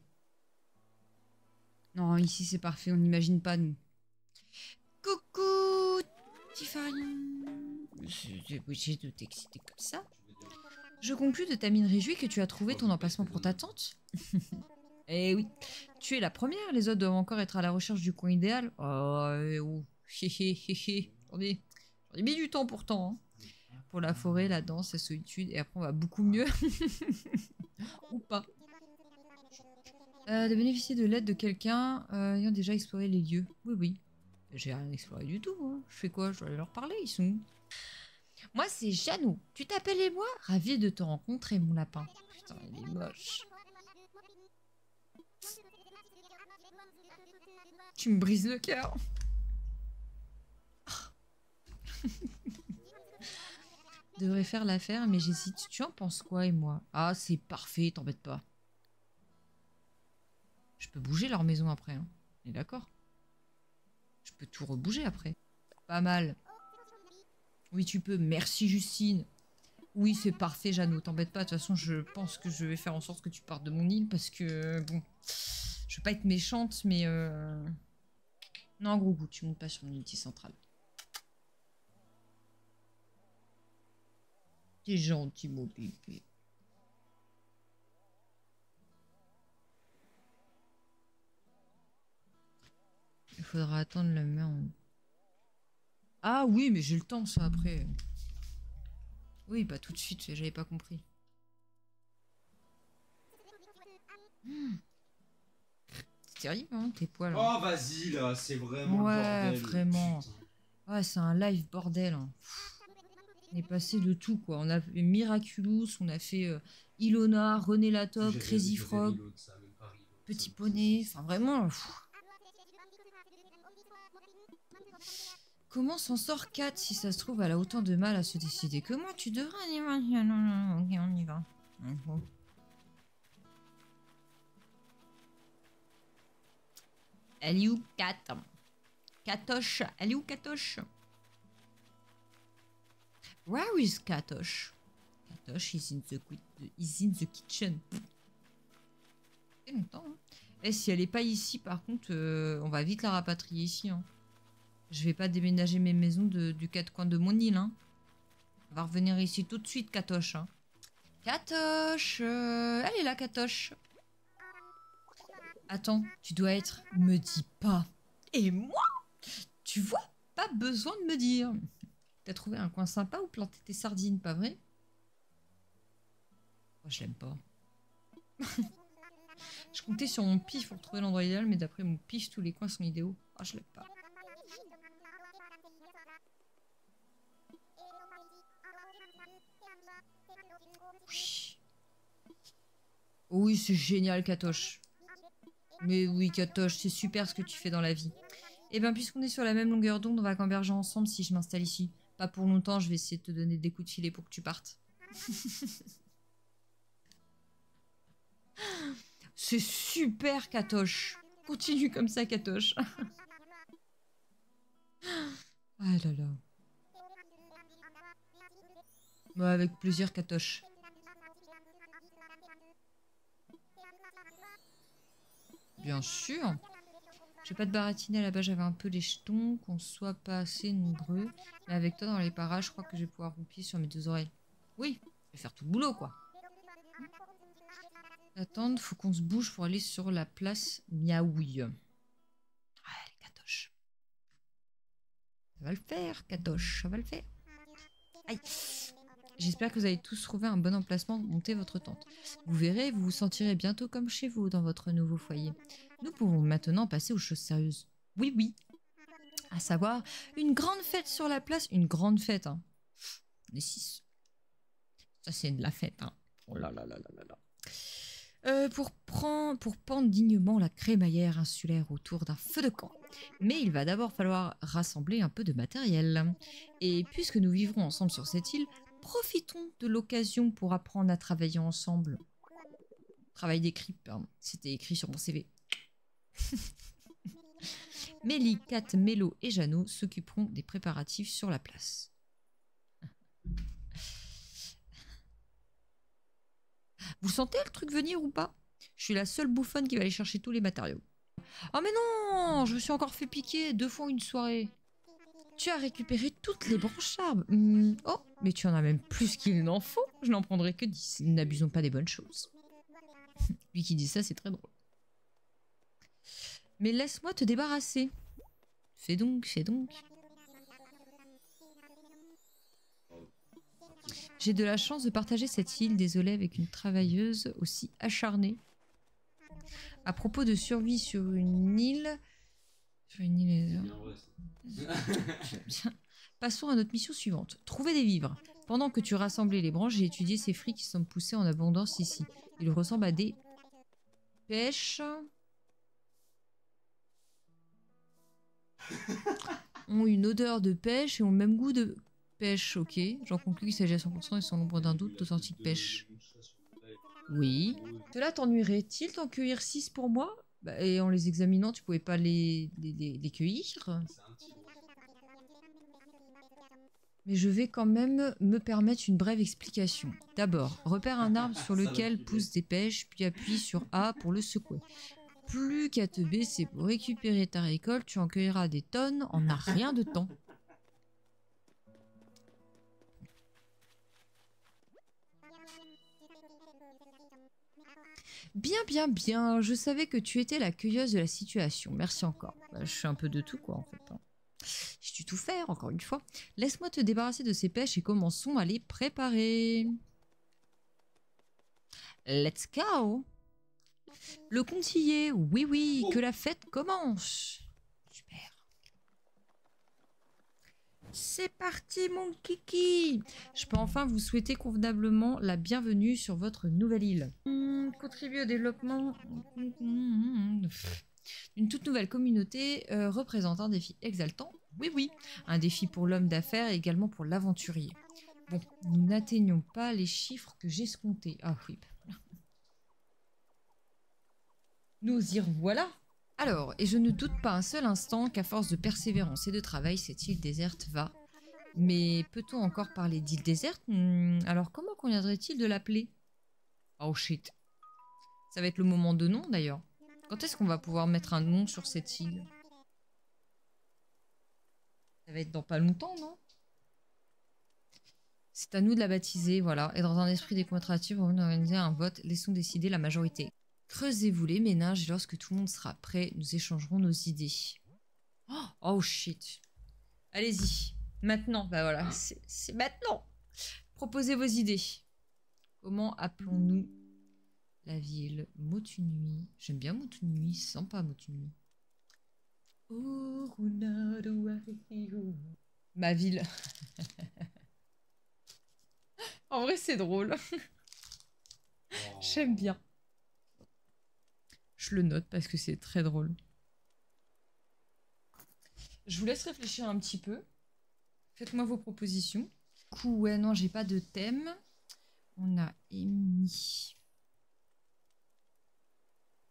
Speaker 1: Non, ici c'est parfait, on n'imagine pas nous. Coucou, Tiffany. J'ai obligé de t'exciter comme ça. Je conclus de ta mine réjouie que tu as trouvé ton emplacement pour ta tente. Eh oui, tu es la première, les autres doivent encore être à la recherche du coin idéal. Oh, j'en ai mis du temps pourtant. Hein. Pour la forêt, la danse, la solitude, et après on va beaucoup mieux. Ou pas. De bénéficier de l'aide de quelqu'un ayant déjà exploré les lieux. Oui, oui. J'ai rien exploré du tout. Hein. Je fais quoi? Je dois aller leur parler, ils sont où? Moi, c'est Jeannot. Tu t'appelles moi? Ravi de te rencontrer, mon lapin. Putain, il est moche. Tu me brises le cœur. Devrais faire l'affaire, mais j'hésite. Tu en penses quoi, et moi? Ah, c'est parfait, t'embête pas. Je peux bouger leur maison après, hein. On est d'accord? Je peux tout rebouger après. Pas mal. Oui, tu peux. Merci, Justine. Oui, c'est parfait, Jeannot. T'embête pas. De toute façon, je pense que je vais faire en sorte que tu partes de mon île parce que, bon, je veux pas être méchante, mais non, gros goût, tu montes pas sur mon unité centrale. T'es gentil, mon bébé. Il faudra attendre la main. Ah oui, mais j'ai le temps, ça, après. Oui, pas tout de suite, j'avais pas compris. C'est terrible, hein, tes poils.
Speaker 2: Oh, vas-y, là, c'est vraiment
Speaker 1: Ouais,
Speaker 2: le bordel.
Speaker 1: vraiment.
Speaker 2: Putain.
Speaker 1: Ouais, c'est un live bordel, hein. On est passé de tout, quoi. On a fait Miraculous, on a fait Ilona, René Latop, Crazy Frog, Petit Poney. Enfin, vraiment. Comment s'en sort Kat si ça se trouve, elle a autant de mal à se décider que moi? Tu devrais aller. Non, ok, on y va. Elle est où, Kat? Katoche, elle est où, Katoche? Where is Katoche? Katoche is in the kitchen. C'est longtemps, hein. Et si elle est pas ici, par contre, on va vite la rapatrier ici, hein. Je vais pas déménager mes maisons du quatre coins de mon île, hein. On va revenir ici tout de suite, Katoche, hein. Katoche, elle est là, Katoche. Attends, tu dois être... Me dis pas. Et moi? Tu vois? Pas besoin de me dire. T'as trouvé un coin sympa où planter tes sardines, pas vrai? Moi, je l'aime pas. Je comptais sur mon pif pour trouver l'endroit idéal, mais d'après mon pif, tous les coins sont idéaux. Ah, je l'aime pas. Oui. Oui, c'est génial, Katoche. Mais oui, Katoche, c'est super ce que tu fais dans la vie. Eh bien, puisqu'on est sur la même longueur d'onde, on va camberger ensemble si je m'installe ici. Pas pour longtemps, je vais essayer de te donner des coups de filet pour que tu partes. C'est super, Katoche. Continue comme ça, Katoche. Ah là là. Ouais, avec plaisir, Katoche. Bien sûr. Je vais pas te baratiner, là-bas j'avais un peu les jetons, qu'on soit pas assez nombreux. Mais avec toi dans les parages, je crois que je vais pouvoir roupiller sur mes deux oreilles. Oui, je vais faire tout le boulot, quoi. Attendre, faut qu'on se bouge pour aller sur la place Miaouille. Allez, Katoche. Ça va le faire, Katoche, ça va le faire. Aïe. J'espère que vous allez tous trouver un bon emplacement pour monter votre tente. Vous verrez, vous vous sentirez bientôt comme chez vous dans votre nouveau foyer. Nous pouvons maintenant passer aux choses sérieuses. Oui, oui. À savoir, une grande fête sur la place. Une grande fête, hein. On est 6. Ça, c'est de la fête, hein. Oh là là là là là là. Pour pendre dignement la crémaillère insulaire autour d'un feu de camp. Mais il va d'abord falloir rassembler un peu de matériel. Et puisque nous vivrons ensemble sur cette île, profitons de l'occasion pour apprendre à travailler ensemble. Travail d'écrit, pardon. C'était écrit sur mon CV. Mélie, Kat, Mélo et Jeannot s'occuperont des préparatifs sur la place. Vous sentez le truc venir ou pas? Je suis la seule bouffonne qui va aller chercher tous les matériaux. Oh mais non! Je me suis encore fait piquer 2 fois une soirée. Tu as récupéré toutes les branches d'arbres. Oh, mais tu en as même plus qu'il n'en faut. Je n'en prendrai que 10. N'abusons pas des bonnes choses. Lui qui dit ça, c'est très drôle. Mais laisse-moi te débarrasser. Fais donc, fais donc. J'ai de la chance de partager cette île, désolée, avec une travailleuse aussi acharnée. À propos de survie sur une île, Sur une île
Speaker 2: C'est
Speaker 1: déserte.
Speaker 2: bien vrai, ça.
Speaker 1: Passons à notre mission suivante. Trouver des vivres. Pendant que tu rassemblais les branches, j'ai étudié ces fruits qui sont poussés en abondance ici. Ils ressemblent à des pêches. Ont une odeur de pêche et ont le même goût de pêche, ok. J'en conclus qu'il s'agit à 100% et sans l'ombre d'un doute d'authentique pêche. Oui. Cela t'ennuierait-il d'en cueillir 6 pour moi? Bah, et en les examinant, tu pouvais pas les cueillir?
Speaker 2: C'est un tigre.
Speaker 1: Mais je vais quand même me permettre une brève explication. D'abord, repère un arbre sur lequel poussent des pêches, puis appuie sur A pour le secouer. Plus qu'à te baisser pour récupérer ta récolte, tu en cueilleras des tonnes en un rien de temps. Bien, bien, bien. Je savais que tu étais la cueilleuse de la situation. Merci encore. Bah, je suis un peu de tout, quoi, en fait. Je suis tout faire, encore une fois. Laisse-moi te débarrasser de ces pêches et commençons à les préparer. Let's go. Le compte y est. Oui, oui, que la fête commence. Super. C'est parti, mon kiki. Je peux enfin vous souhaiter convenablement la bienvenue sur votre nouvelle île. Contribuer au développement d'une toute nouvelle communauté représente un défi exaltant. Oui, oui, un défi pour l'homme d'affaires et également pour l'aventurier. Bon, nous n'atteignons pas les chiffres que j'escomptais. Ah oui. Nous y revoilà. Alors, et je ne doute pas un seul instant qu'à force de persévérance et de travail, cette île déserte va. Mais peut-on encore parler d'île déserte? Alors comment conviendrait-il de l'appeler? Oh shit. Ça va être le moment de nom d'ailleurs. Quand est-ce qu'on va pouvoir mettre un nom sur cette île? Ça va être dans pas longtemps, non? C'est à nous de la baptiser, voilà. Et dans un esprit démonstratif, on va organiser un vote. Laissons décider la majorité. Creusez-vous les méninges et lorsque tout le monde sera prêt, nous échangerons nos idées. Oh shit. Allez-y. Maintenant, bah voilà, c'est maintenant. Proposez vos idées. Comment appelons-nous la ville? Motunui. J'aime bien Motunui, sympa Motunui. Ma ville. En vrai, c'est drôle. J'aime bien. Je le note parce que c'est très drôle. Je vous laisse réfléchir un petit peu. Faites-moi vos propositions. Du coup, ouais, non, j'ai pas de thème. On a Emi,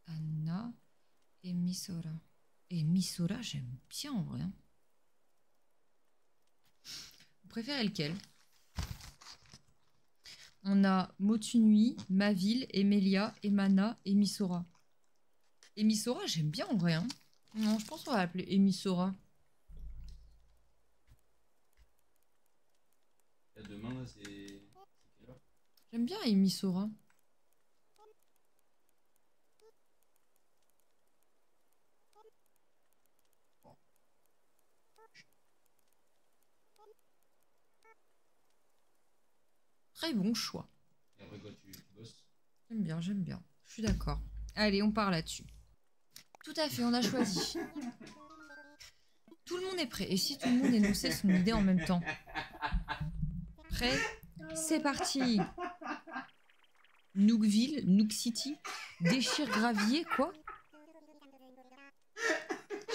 Speaker 1: Anna et Misora. Et Misora, j'aime bien en vrai. Vous préférez lequel? On a Motunui, Maville, Emelia, Emana et Misora. Et Misora, j'aime bien en vrai. Hein. Non, je pense qu'on va l'appeler Emisora.
Speaker 2: Demain, là, c'est quelle heure?
Speaker 1: J'aime bien Emisora. Très bon choix.
Speaker 2: Et après quoi, tu bosses?
Speaker 1: J'aime bien, j'aime bien. Je suis d'accord. Allez, on part là-dessus. Tout à fait, on a choisi. Tout le monde est prêt. Et si tout le monde énonçait son idée en même temps? Prêt? C'est parti. Nookville, Nook City, Déchire Gravier, quoi?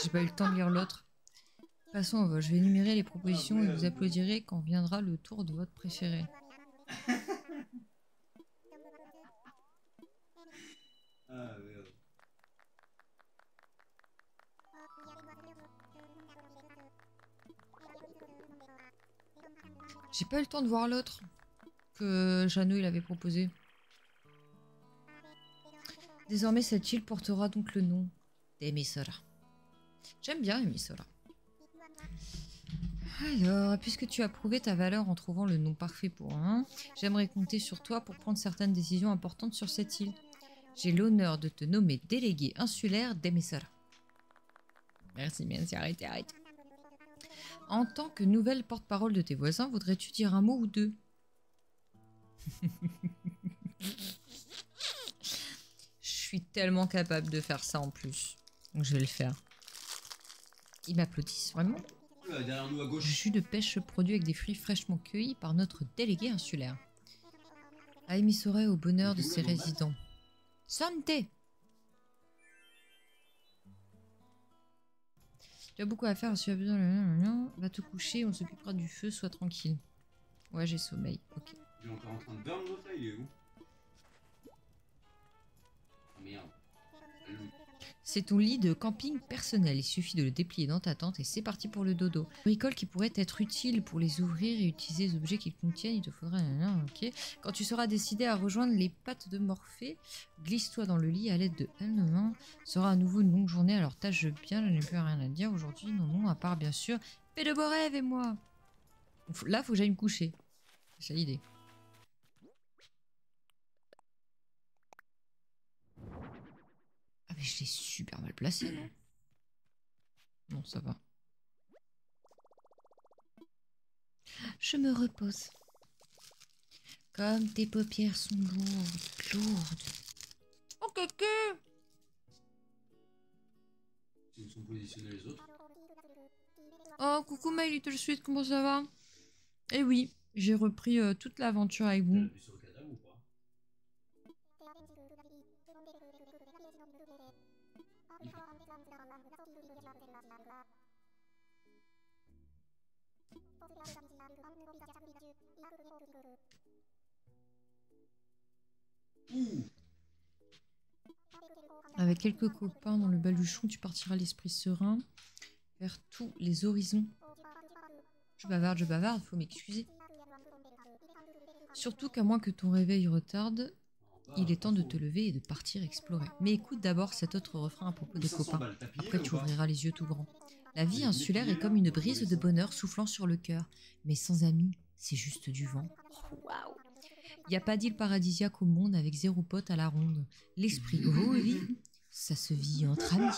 Speaker 1: J'ai pas eu le temps de lire l'autre. Passons au vote. Je vais énumérer les propositions et vous applaudirez quand viendra le tour de votre préféré.
Speaker 2: Ah merde.
Speaker 1: J'ai pas eu le temps de voir l'autre que Jeannot il avait proposé. Désormais, cette île portera donc le nom d'Emisora. J'aime bien Emisora. Alors, puisque tu as prouvé ta valeur en trouvant le nom parfait pour un, j'aimerais compter sur toi pour prendre certaines décisions importantes sur cette île. J'ai l'honneur de te nommer délégué insulaire d'Emisora. Merci, arrête. En tant que nouvelle porte-parole de tes voisins, voudrais-tu dire un mot ou deux? Je suis tellement capable de faire ça en plus. Donc je vais le faire. Ils m'applaudissent, vraiment.
Speaker 2: Là, derrière nous à gauche.
Speaker 1: Jus de pêche produit avec des fruits fraîchement cueillis par notre délégué insulaire. A émis Soray au bonheur de ses résidents. Santé! Tu as beaucoup à faire, si tu as besoin, va te coucher, on s'occupera du feu, sois tranquille. Ouais, j'ai sommeil, ok.
Speaker 2: Il est encore en train de burn l'autre là, il est où? Ah merde. Lui.
Speaker 1: C'est ton lit de camping personnel, il suffit de le déplier dans ta tente et c'est parti pour le dodo. Bricole qui pourrait être utile pour les ouvrir et utiliser les objets qu'ils contiennent, il te faudra... Ok. Quand tu seras décidé à rejoindre les pattes de Morphée, glisse-toi dans le lit à l'aide de N. Sera à nouveau une longue journée, alors tâche bien, je n'ai plus rien à dire aujourd'hui, non, à part bien sûr, paix de beaux rêves et moi. Là, faut que j'aille me coucher. C'est l'idée. Ah mais je l'ai super mal placé, non? Non, ça va. Je me repose. Comme tes paupières sont lourdes. Oh, kéké!
Speaker 2: Ils sont positionnés les autres.
Speaker 1: Oh, coucou my little sweet, comment ça va? Eh oui, j'ai repris toute l'aventure avec
Speaker 2: T'as
Speaker 1: vous.
Speaker 2: appuyé sur le cadavre ou pas? Ouh.
Speaker 1: Avec quelques copains dans le baluchon, tu partiras l'esprit serein vers tous les horizons. Je bavarde, faut m'excuser. Surtout qu'à moins que ton réveil retarde, il est temps de te lever et de partir explorer. Mais écoute d'abord cet autre refrain à propos des copains. Après, tu ouvriras les yeux tout grands. La vie insulaire est comme une brise de bonheur soufflant sur le cœur. Mais sans amis, c'est juste du vent. Waouh! Il n'y a pas d'île paradisiaque au monde avec 0 pote à la ronde. L'esprit oui, ça se vit entre amis.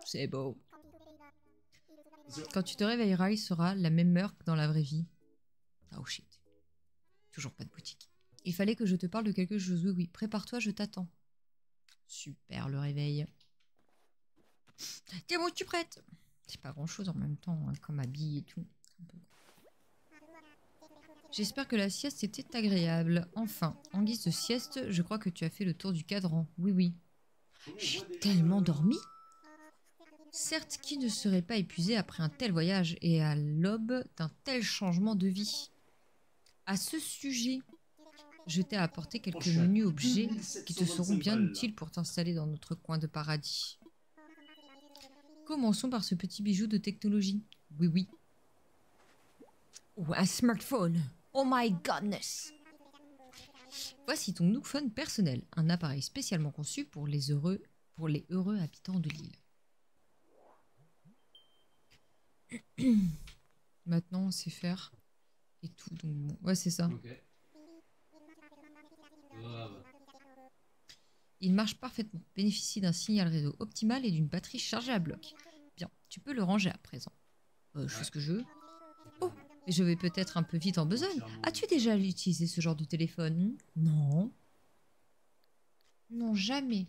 Speaker 1: C'est beau. Quand tu te réveilleras, il sera la même heure que dans la vraie vie. Oh shit. Toujours pas de boutique. Il fallait que je te parle de quelque chose. Oui, prépare-toi, je t'attends. Super, le réveil. T'es bon, tu prête? C'est pas grand-chose en même temps, hein, comme habit et tout. J'espère que la sieste était agréable. Enfin, en guise de sieste, je crois que tu as fait le tour du cadran. Oui. J'ai tellement dormi. Certes, qui ne serait pas épuisé après un tel voyage et à l'aube d'un tel changement de vie? À ce sujet, je t'ai apporté quelques menus objets qui te seront bien utiles pour t'installer dans notre coin de paradis. Commençons par ce petit bijou de technologie. Oui. Oh, un smartphone. Oh my godness. Voici ton Nookphone personnel, un appareil spécialement conçu pour les heureux habitants de l'île. Maintenant, on sait faire et tout. Donc bon. Ouais, c'est ça.
Speaker 2: Ok. Wow.
Speaker 1: Il marche parfaitement. Bénéficie d'un signal réseau optimal et d'une batterie chargée à bloc. Bien, tu peux le ranger à présent. Je fais ce que je veux. Oh, mais je vais peut-être un peu vite en besogne. As-tu déjà utilisé ce genre de téléphone? Non. Non, jamais.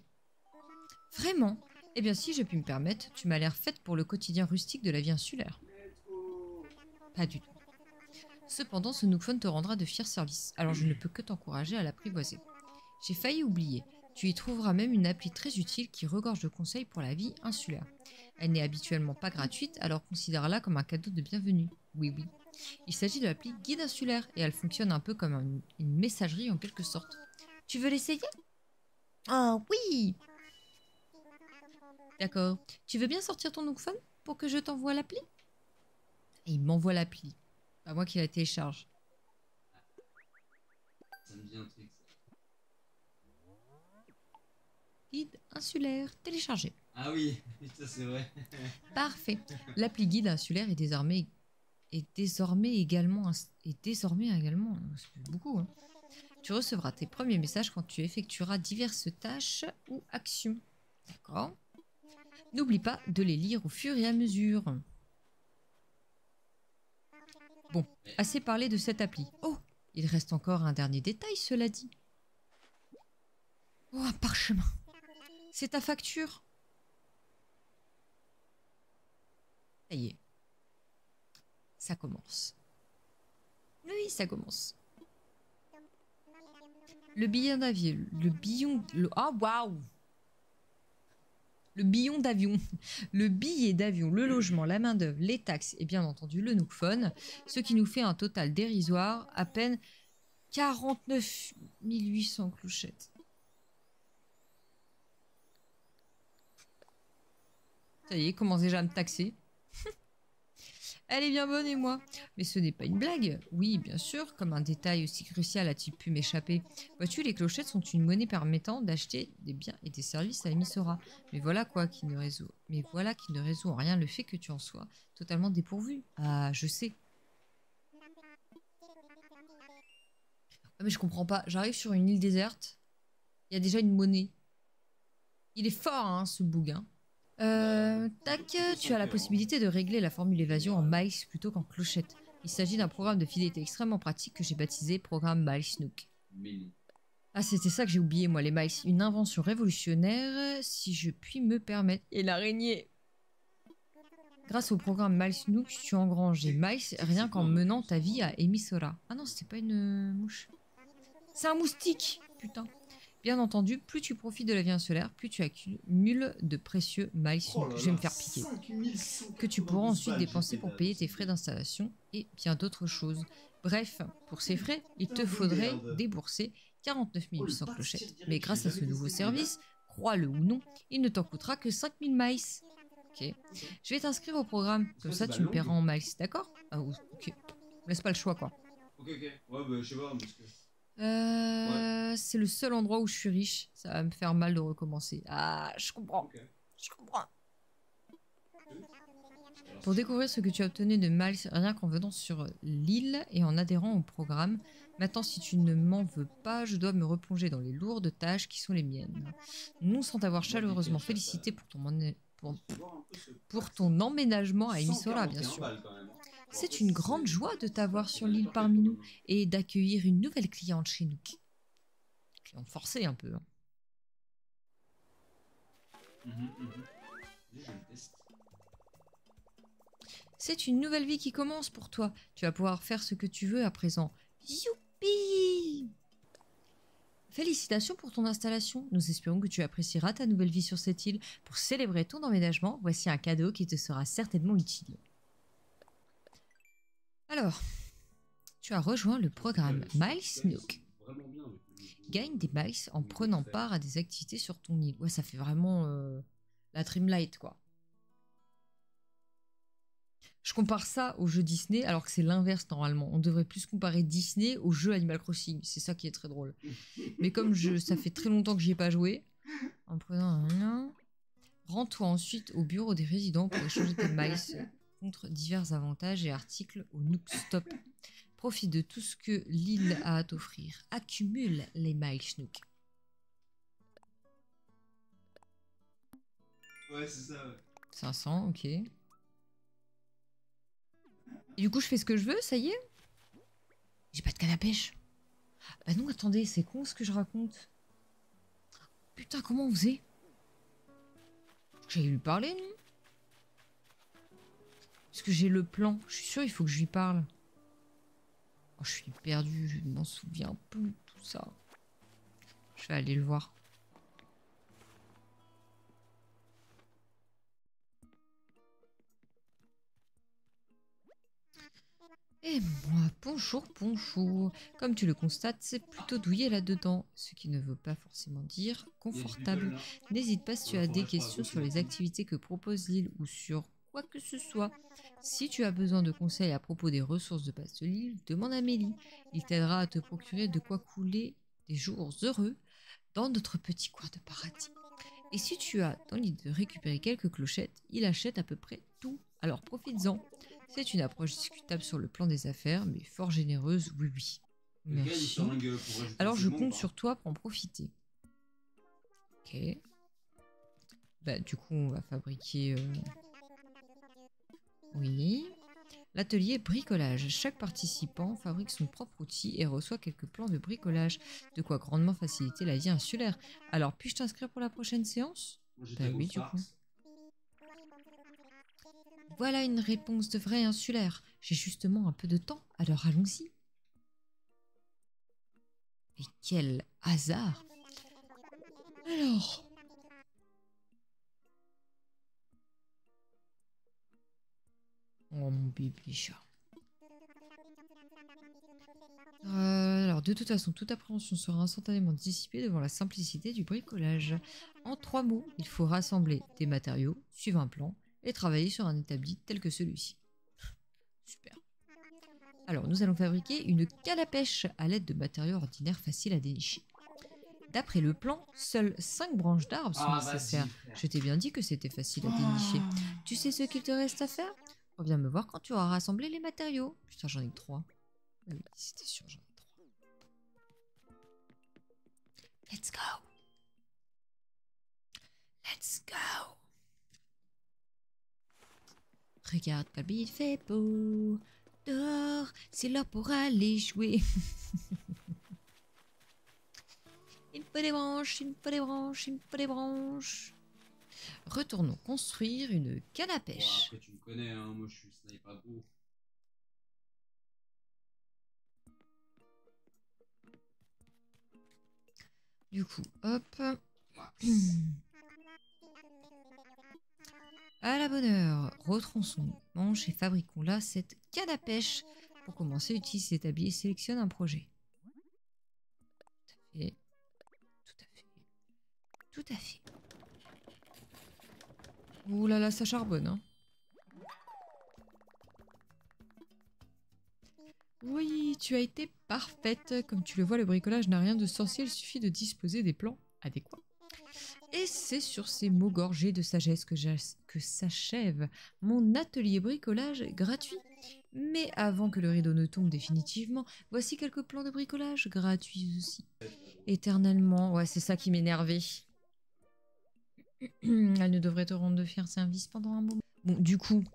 Speaker 1: Vraiment? Eh bien, si je puis me permettre, tu m'as l'air faite pour le quotidien rustique de la vie insulaire. Pas du tout. Cependant, ce Nookphone te rendra de fiers services, alors je ne peux que t'encourager à l'apprivoiser. J'ai failli oublier. Tu y trouveras même une appli très utile qui regorge de conseils pour la vie insulaire. Elle n'est habituellement pas gratuite, alors considère-la comme un cadeau de bienvenue. Oui. Il s'agit de l'appli Guide insulaire et elle fonctionne un peu comme une messagerie en quelque sorte. Tu veux l'essayer? Oh oui! D'accord. Tu veux bien sortir ton Nookphone pour que je t'envoie l'appli? Et il m'envoie l'appli. Pas moi qui la télécharge.
Speaker 2: Ça me dit un truc, ça.
Speaker 1: Guide insulaire téléchargé.
Speaker 2: Ah oui, ça c'est vrai.
Speaker 1: Parfait. L'appli Guide insulaire est désormais également, ça fait beaucoup, hein. Tu recevras tes premiers messages quand tu effectueras diverses tâches ou actions. D'accord. N'oublie pas de les lire au fur et à mesure. Bon, assez parlé de cette appli. Oh, il reste encore un dernier détail, cela dit. Oh, un parchemin. C'est ta facture. Ça y est. Ça commence. Oui, ça commence. Le billet d'avion. Le billon... Ah, waouh! Le billon d'avion. Le billet d'avion, le logement, la main-d'œuvre, les taxes et bien entendu le Nook Phone. Ce qui nous fait un total dérisoire, à peine 49 800 clochettes. Ça y est, commence déjà à me taxer. Elle est bien bonne et moi. Mais ce n'est pas une blague. Oui, bien sûr, comme un détail aussi crucial a-t-il pu m'échapper. Vois-tu, les clochettes sont une monnaie permettant d'acheter des biens et des services à Emissora. Mais voilà qui ne résout en rien le fait que tu en sois totalement dépourvu. Ah, je sais. Ah, mais je comprends pas. J'arrive sur une île déserte. Il y a déjà une monnaie. Il est fort, hein, ce bougain. Tac, tu as la possibilité de régler la formule évasion en miles plutôt qu'en clochette. Il s'agit d'un programme de fidélité extrêmement pratique que j'ai baptisé programme Miles Nook. Ah, c'était ça que j'ai oublié, moi, les miles. Une invention révolutionnaire, si je puis me permettre. Et l'araignée. Grâce au programme Miles Nook, tu engranges des miles rien qu'en menant ta vie à Emissora. Ah non, c'était pas une mouche. C'est un moustique, putain. Bien entendu, plus tu profites de la vie insulaire, plus tu accumules de précieux miles. Je vais me faire piquer. Que tu pourras ensuite dépenser pour payer tes frais d'installation et bien d'autres choses. Bref, pour ces frais, il te faudrait débourser 49 800 clochettes. Mais grâce à ce nouveau service, crois-le ou non, il ne t'en coûtera que 5000 miles. Ok. Je vais t'inscrire au programme, comme ça tu me paieras en miles, d'accord? Ah, ok. Laisse pas le choix, quoi.
Speaker 2: Ok. Ouais, bah, je sais pas, parce que...
Speaker 1: C'est le seul endroit où je suis riche. Ça va me faire mal de recommencer. Ah, je comprends.
Speaker 2: Ok.
Speaker 1: Je comprends. Pour découvrir ce que tu as obtenu de miles rien qu'en venant sur l'île et en adhérant au programme, maintenant si tu ne m'en veux pas, je dois me replonger dans les lourdes tâches qui sont les miennes. Non sans t'avoir chaleureusement félicité pour ton emménagement à Emissora, bien sûr. C'est une grande joie de t'avoir sur l'île parmi nous et d'accueillir une nouvelle cliente chez nous. Cliente forcée un peu. Hein.
Speaker 2: Je le teste.
Speaker 1: C'est une nouvelle vie qui commence pour toi. Tu vas pouvoir faire ce que tu veux à présent. Youpi! Félicitations pour ton installation. Nous espérons que tu apprécieras ta nouvelle vie sur cette île. Pour célébrer ton emménagement, voici un cadeau qui te sera certainement utile. Alors, tu as rejoint le programme Miles Nook. Gagne des miles en prenant part à des activités sur ton île. Ouais, ça fait vraiment la Dreamlight, quoi. Je compare ça au jeu Disney, alors que c'est l'inverse normalement. On devrait plus comparer Disney au jeu Animal Crossing. C'est ça qui est très drôle. Mais comme ça fait très longtemps que j'y ai pas joué, en prenant un... Rends-toi ensuite au bureau des résidents pour échanger tes miles contre divers avantages et articles au Nook Stop. Profite de tout ce que l'île a à t'offrir. Accumule les miles Nook.
Speaker 2: Ouais, c'est ça, ouais.
Speaker 1: 500, ok. Et du coup, je fais ce que je veux, ça y est? J'ai pas de canne à pêche. Bah non, attendez, c'est con ce que je raconte. Putain, comment on faisait? J'allais lui parler, non? Parce que j'ai le plan. Je suis sûre, il faut que je lui parle. Oh, je suis perdue, je ne m'en souviens plus, tout ça. Je vais aller le voir. Et moi, bonjour, bonjour. Comme tu le constates, c'est plutôt douillet là-dedans, ce qui ne veut pas forcément dire confortable. N'hésite pas si tu as des questions sur les activités que propose l'île ou sur quoi que ce soit. Si tu as besoin de conseils à propos des ressources de base de l'île, demande à Mélie. Il t'aidera à te procurer de quoi couler des jours heureux dans notre petit coin de paradis. Et si tu as dans l'idée de récupérer quelques clochettes, il achète à peu près tout. Alors profites-en. C'est une approche discutable sur le plan des affaires, mais fort généreuse, oui oui. Merci. Alors je compte sur toi pour en profiter. Ok. Bah du coup on va fabriquer... Oui. L'atelier bricolage. Chaque participant fabrique son propre outil et reçoit quelques plans de bricolage, de quoi grandement faciliter la vie insulaire. Alors puis-je t'inscrire pour la prochaine séance? Bah oui du coup. Voilà une réponse de vrai insulaire. J'ai justement un peu de temps, alors allons-y. Et quel hasard! Alors... Oh mon bébé chat. Alors de toute façon, toute appréhension sera instantanément dissipée devant la simplicité du bricolage. En 3 mots, il faut rassembler des matériaux, suivre un plan et travailler sur un établi tel que celui-ci. Super. Alors nous allons fabriquer une canne à pêche à l'aide de matériaux ordinaires faciles à dénicher. D'après le plan, seules 5 branches d'arbres sont nécessaires. Je t'ai bien dit que c'était facile à dénicher. Tu sais ce qu'il te reste à faire? Reviens me voir quand tu auras rassemblé les matériaux. Putain, j'en ai que 3. Ah oui, c'était sûr, j'en ai 3. Let's go. Let's go. Regarde comme il fait beau. Dehors, c'est l'heure pour aller jouer. Il me faut des branches, il me faut des branches, il me faut des branches. Retournons construire une canne à pêche.
Speaker 2: Après, tu me connais, hein, moi je suis sniper beau.
Speaker 1: Du coup, hop. À la bonne heure, retronçons nos manches et fabriquons là cette canne à pêche. Pour commencer, utilise cet habit et sélectionne un projet. Tout à fait. Tout à fait. Tout à fait. Ouh là là, ça charbonne, hein. Oui, tu as été parfaite. Comme tu le vois, le bricolage n'a rien de sorcier, il suffit de disposer des plans adéquats. Et c'est sur ces mots gorgés de sagesse que s'achève mon atelier bricolage gratuit. Mais avant que le rideau ne tombe définitivement, voici quelques plans de bricolage gratuits aussi. Éternellement, ouais, c'est ça qui m'énervait. Elle ne devrait te rendre de fier service pendant un moment. Bon, du coup,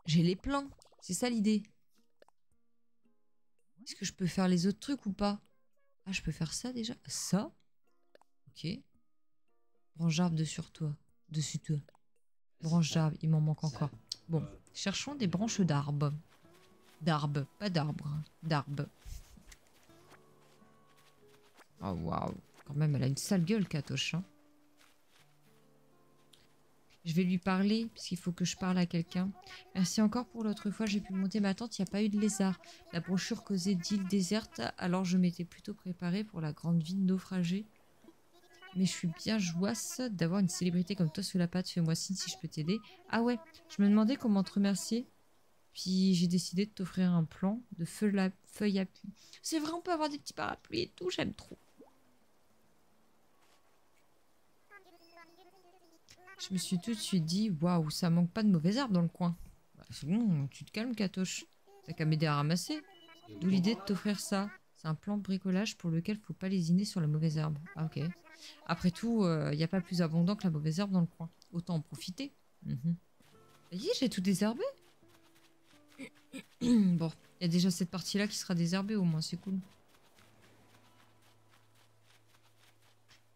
Speaker 1: j'ai les plans. C'est ça l'idée. Est-ce que je peux faire les autres trucs ou pas? Ah, je peux faire ça déjà. Ça? Ok. Branche d'arbre dessus toi. Branche d'arbre, il m'en manque encore. Bon, cherchons des branches d'arbre. D'arbre, pas d'arbre. Hein. D'arbre. Oh waouh. Quand même, elle a une sale gueule, Katoche. Hein. Je vais lui parler, puisqu'il faut que je parle à quelqu'un. Merci encore pour l'autre fois, j'ai pu monter ma tente, il n'y a pas eu de lézard. La brochure causait d'îles désertes, alors je m'étais plutôt préparée pour la grande ville naufragée. Mais je suis bien jouasse d'avoir une célébrité comme toi sous la patte. Fais-moi signe si je peux t'aider. Ah ouais, je me demandais comment te remercier. Puis j'ai décidé de t'offrir un plan de feuille à pluie. C'est vrai, on peut avoir des petits parapluies et tout, j'aime trop. Je me suis tout de suite dit, waouh, ça manque pas de mauvaises herbes dans le coin. Bah, c'est bon, tu te calmes, Katoche. T'as qu'à m'aider à ramasser. D'où l'idée de t'offrir ça. C'est un plan de bricolage pour lequel faut pas lésiner sur la mauvaise herbe. Ah, ok. Après tout, y a pas plus abondant que la mauvaise herbe dans le coin. Autant en profiter. Vas-y, j'ai tout désherbé. Bon, il y a déjà cette partie-là qui sera désherbée au moins, c'est cool.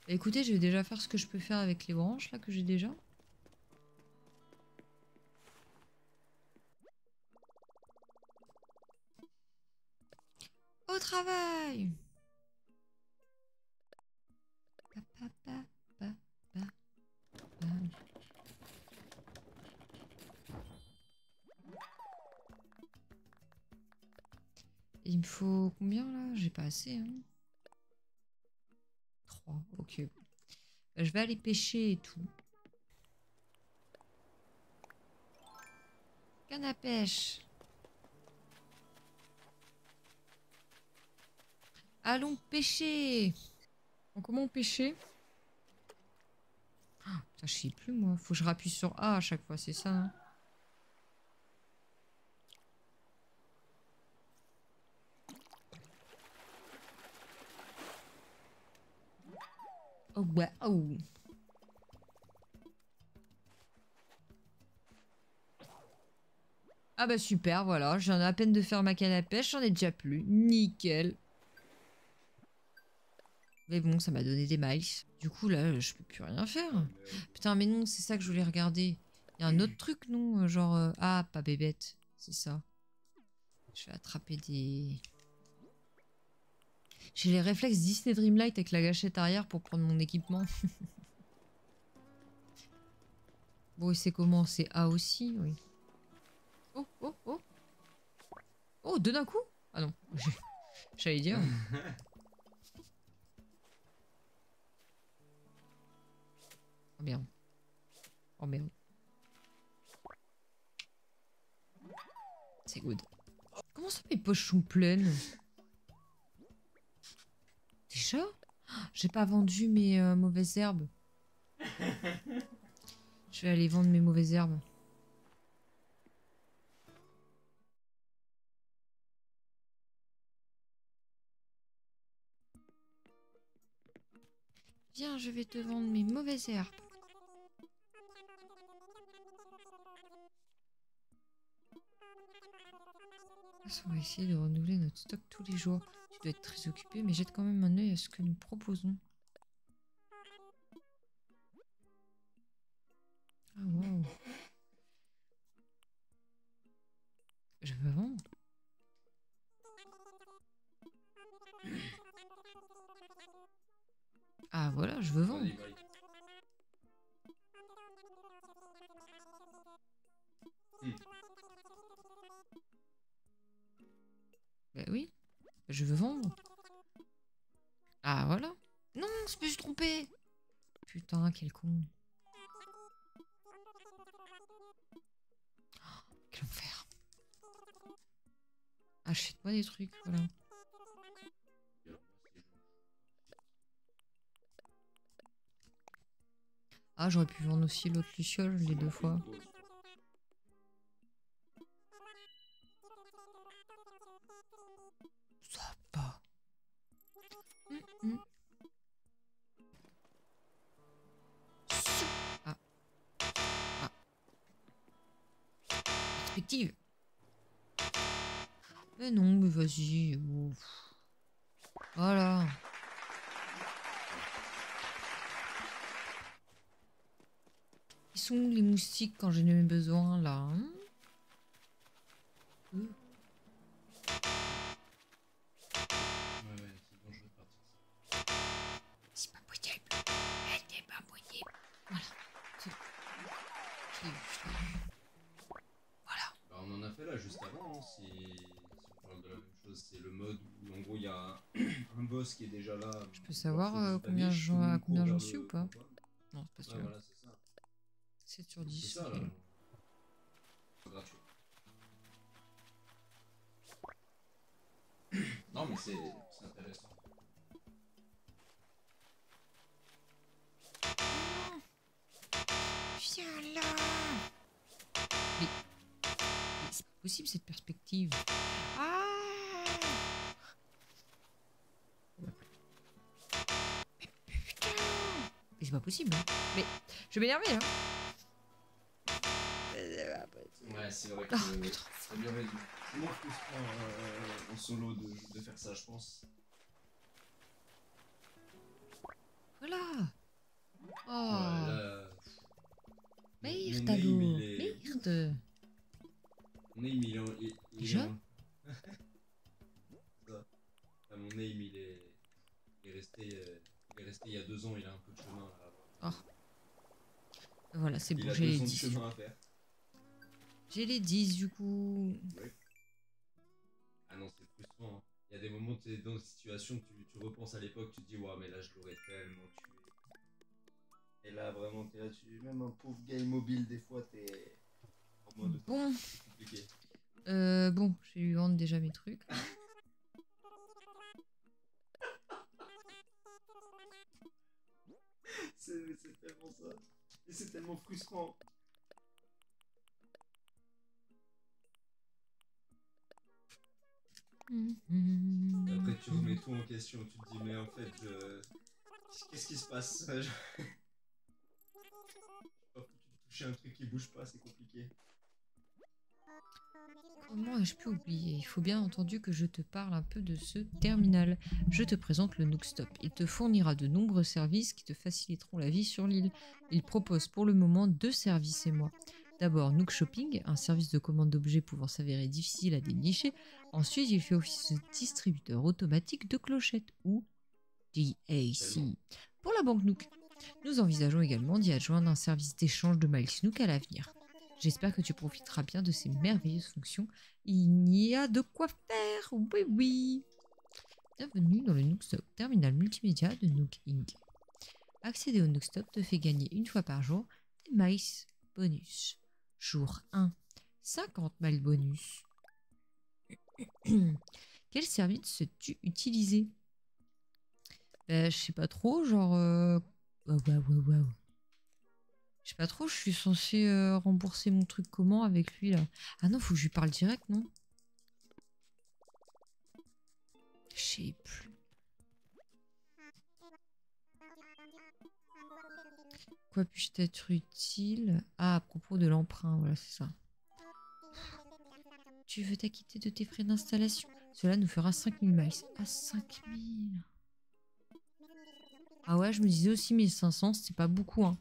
Speaker 1: Bah, écoutez, je vais déjà faire ce que je peux faire avec les branches là que j'ai déjà. Au travail! Il me faut combien là? J'ai pas assez. Hein. 3, ok. Bah, je vais aller pêcher et tout. Canne à pêche. Allons pêcher. Bon, comment pêcher? Ah, putain, je sais plus moi. Faut que je rappuie sur A à chaque fois, c'est ça. Hein. Oh bah oh. Ah bah super, voilà. J'en ai à peine de faire ma canne à pêche, j'en ai déjà plus. Nickel. Mais bon, ça m'a donné des miles. Du coup, là, je peux plus rien faire. Putain, mais non, c'est ça que je voulais regarder. Il y a un autre truc, non? Genre... ah, pas bébête. C'est ça. Je vais attraper des... J'ai les réflexes Disney Dreamlight avec la gâchette arrière pour prendre mon équipement. Bon, et c'est comment? C'est A aussi, oui. Oh, oh, oh. Oh, deux d'un coup? Ah non, j'allais dire. Oh merde. Oh merde. C'est good. Comment ça, mes poches sont pleines? Déjà? J'ai pas vendu mes mauvaises herbes. Je vais aller vendre mes mauvaises herbes. Viens, je vais te vendre mes mauvaises herbes. On va essayer de renouveler notre stock tous les jours. Tu dois être très occupé, mais jette quand même un œil à ce que nous proposons. Ah wow. Je veux vendre. Ah voilà, je veux vendre. Bah oui, je veux vendre. Ah voilà. Non, je me suis trompé. Putain, quel con. Oh, quel enfer. Achète-moi des trucs, voilà. Ah, j'aurais pu vendre aussi l'autre luciole les deux fois. Ça va. Ah. Ah. Perspective. Mais non, mais vas-y. Voilà. Ils sont où les moustiques quand j'en ai besoin là, hein?
Speaker 2: Ouais, c'est bon, je vais partir.
Speaker 1: C'est pas possible. C'est pas possible. Voilà. Voilà.
Speaker 2: Bah, on en a fait là juste avant, hein, si on parle de la même chose. C'est le mode où en gros il y a un boss qui est déjà là.
Speaker 1: Je peux savoir combien j'en suis ou pas? Non, c'est pas sûr.
Speaker 2: Voilà, c'est ça.
Speaker 1: 7 sur 10.
Speaker 2: C'est ça là. C'est gratuit. Non mais c'est intéressant.
Speaker 1: Viens là. Mais c'est pas possible cette perspective. Ah. Mais putain. Mais c'est pas possible. Hein. Mais je vais m'énerver hein.
Speaker 2: Ouais, c'est vrai que c'est bien résumé. C'est moins frustrant en solo de faire ça, je pense.
Speaker 1: Voilà. Oh.
Speaker 2: Là,
Speaker 1: merde alors. Merde.
Speaker 2: Mon aim il est
Speaker 1: déjà
Speaker 2: ça. Là, mon aim il est resté il y a 2 ans, il a un peu de chemin à avoir.
Speaker 1: Oh. Voilà, c'est bon,
Speaker 2: j'ai les 10. Chemin à faire.
Speaker 1: J'ai les 10 du coup.
Speaker 2: Ouais. Ah non, c'est frustrant. Hein. Il y a des moments où tu es dans une situation, tu repenses à l'époque, tu te dis, ouais, mais là je l'aurais tellement tué. Et là, vraiment, t'es là-dessus. Même un pauvre gars immobile, des fois, t'es en mode.
Speaker 1: Bon.
Speaker 2: Compliqué.
Speaker 1: Bon, je vais lui vendre déjà mes trucs.
Speaker 2: C'est tellement ça. Et c'est tellement frustrant. Après, tu remets tout en question. Tu te dis, mais en fait, qu'est-ce qui se passe? Tu toucher un truc qui bouge pas, c'est compliqué.
Speaker 1: Comment ai-je pu oublier? Il faut bien entendu que je te parle un peu de ce terminal. Je te présente le Nookstop. Il te fournira de nombreux services qui te faciliteront la vie sur l'île. Il propose pour le moment 2 services et moi. D'abord, Nook Shopping, un service de commande d'objets pouvant s'avérer difficile à dénicher. Ensuite, il fait office de distributeur automatique de clochettes, ou DAC, pour la banque Nook. Nous envisageons également d'y adjoindre un service d'échange de miles Nook à l'avenir. J'espère que tu profiteras bien de ces merveilleuses fonctions. Il y a de quoi faire, oui oui. Bienvenue dans le Nookstop, terminal multimédia de Nook Inc. Accéder au Nookstop te fait gagner une fois par jour des miles bonus. Jour 1, 50 miles bonus. Quel service sais-tu utiliser? Je sais pas trop, genre... Waouh. Je sais pas trop, je suis censée rembourser mon truc comment avec lui là? Ah non, faut que je lui parle direct, non? Je sais plus. Quoi puis-je être utile? Ah, à propos de l'emprunt, voilà, c'est ça. Tu veux t'acquitter de tes frais d'installation? Cela nous fera 5000 miles. Ah, 5000. Ah ouais, je me disais aussi 1500, c'est pas beaucoup, hein.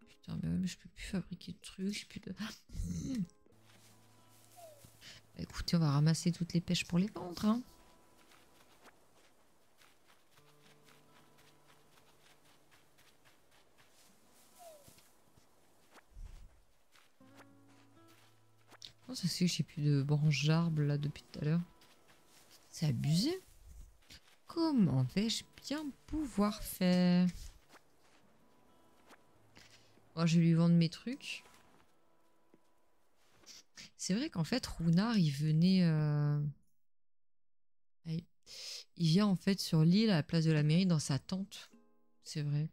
Speaker 1: Putain, mais ouais, mais je peux plus fabriquer de trucs, j'ai plus de... Bah, écoutez, on va ramasser toutes les pêches pour les vendre, hein. Oh, ça c'est que j'ai plus de branches d'arbres là depuis tout à l'heure. C'est abusé. Comment vais-je bien pouvoir faire? Moi, je vais lui vendre mes trucs. C'est vrai qu'en fait, Runard, il venait... Il vient en fait sur l'île à la place de la mairie dans sa tente. C'est vrai.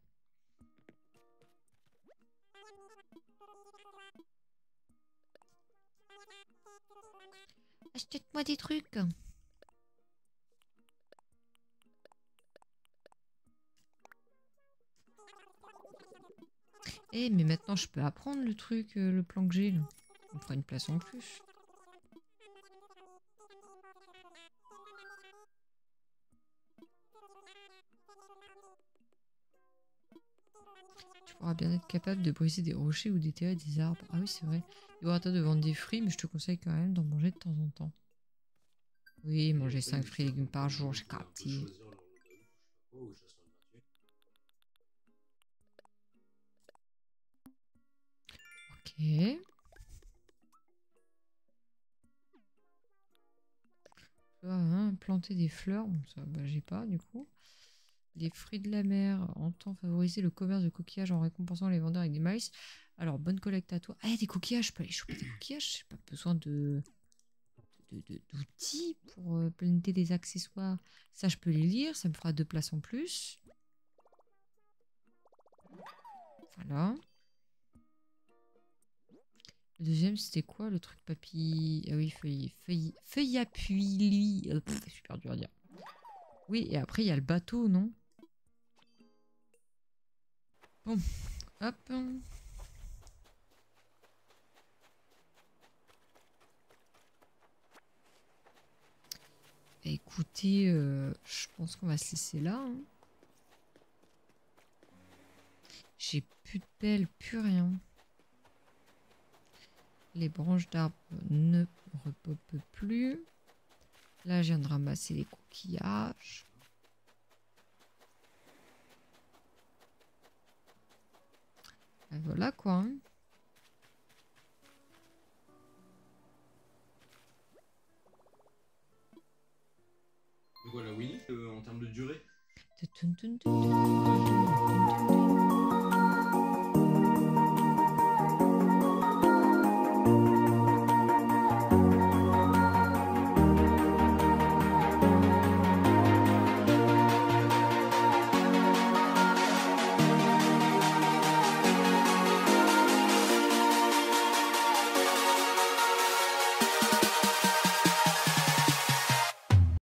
Speaker 1: Achète-moi des trucs. Eh, mais maintenant, je peux apprendre le truc, le plan que j'ai, là. On fera une place en plus. Tu pourras bien être capable de briser des rochers ou déterrer des arbres. Ah oui, c'est vrai. Il y aura de vendre des fruits, mais je te conseille quand même d'en manger de temps en temps. Oui, manger 5 fruits et légumes par jour, j'ai capté. Ok. Hein, planter des fleurs, bon, ça, bah, j'ai pas du coup. Les fruits de la mer, entend favoriser le commerce de coquillages en récompensant les vendeurs avec des miles. Alors, bonne collecte à toi. Ah, des coquillages, je peux aller choper des coquillages. J'ai pas besoin d'outils pour planter des accessoires. Ça, je peux les lire, ça me fera 2 places en plus. Voilà. Le deuxième, c'était quoi le truc papy? Ah oui, feuille appui, lui. Super dur à dire. Oui, et après, il y a le bateau, non? Bon, hop. Écoutez, je pense qu'on va se laisser là. Hein. J'ai plus de pelle, plus rien. Les branches d'arbres ne repopent plus. Là, je viens de ramasser les coquillages. Et voilà quoi. Hein.
Speaker 2: Voilà, Winnie, en termes de durée.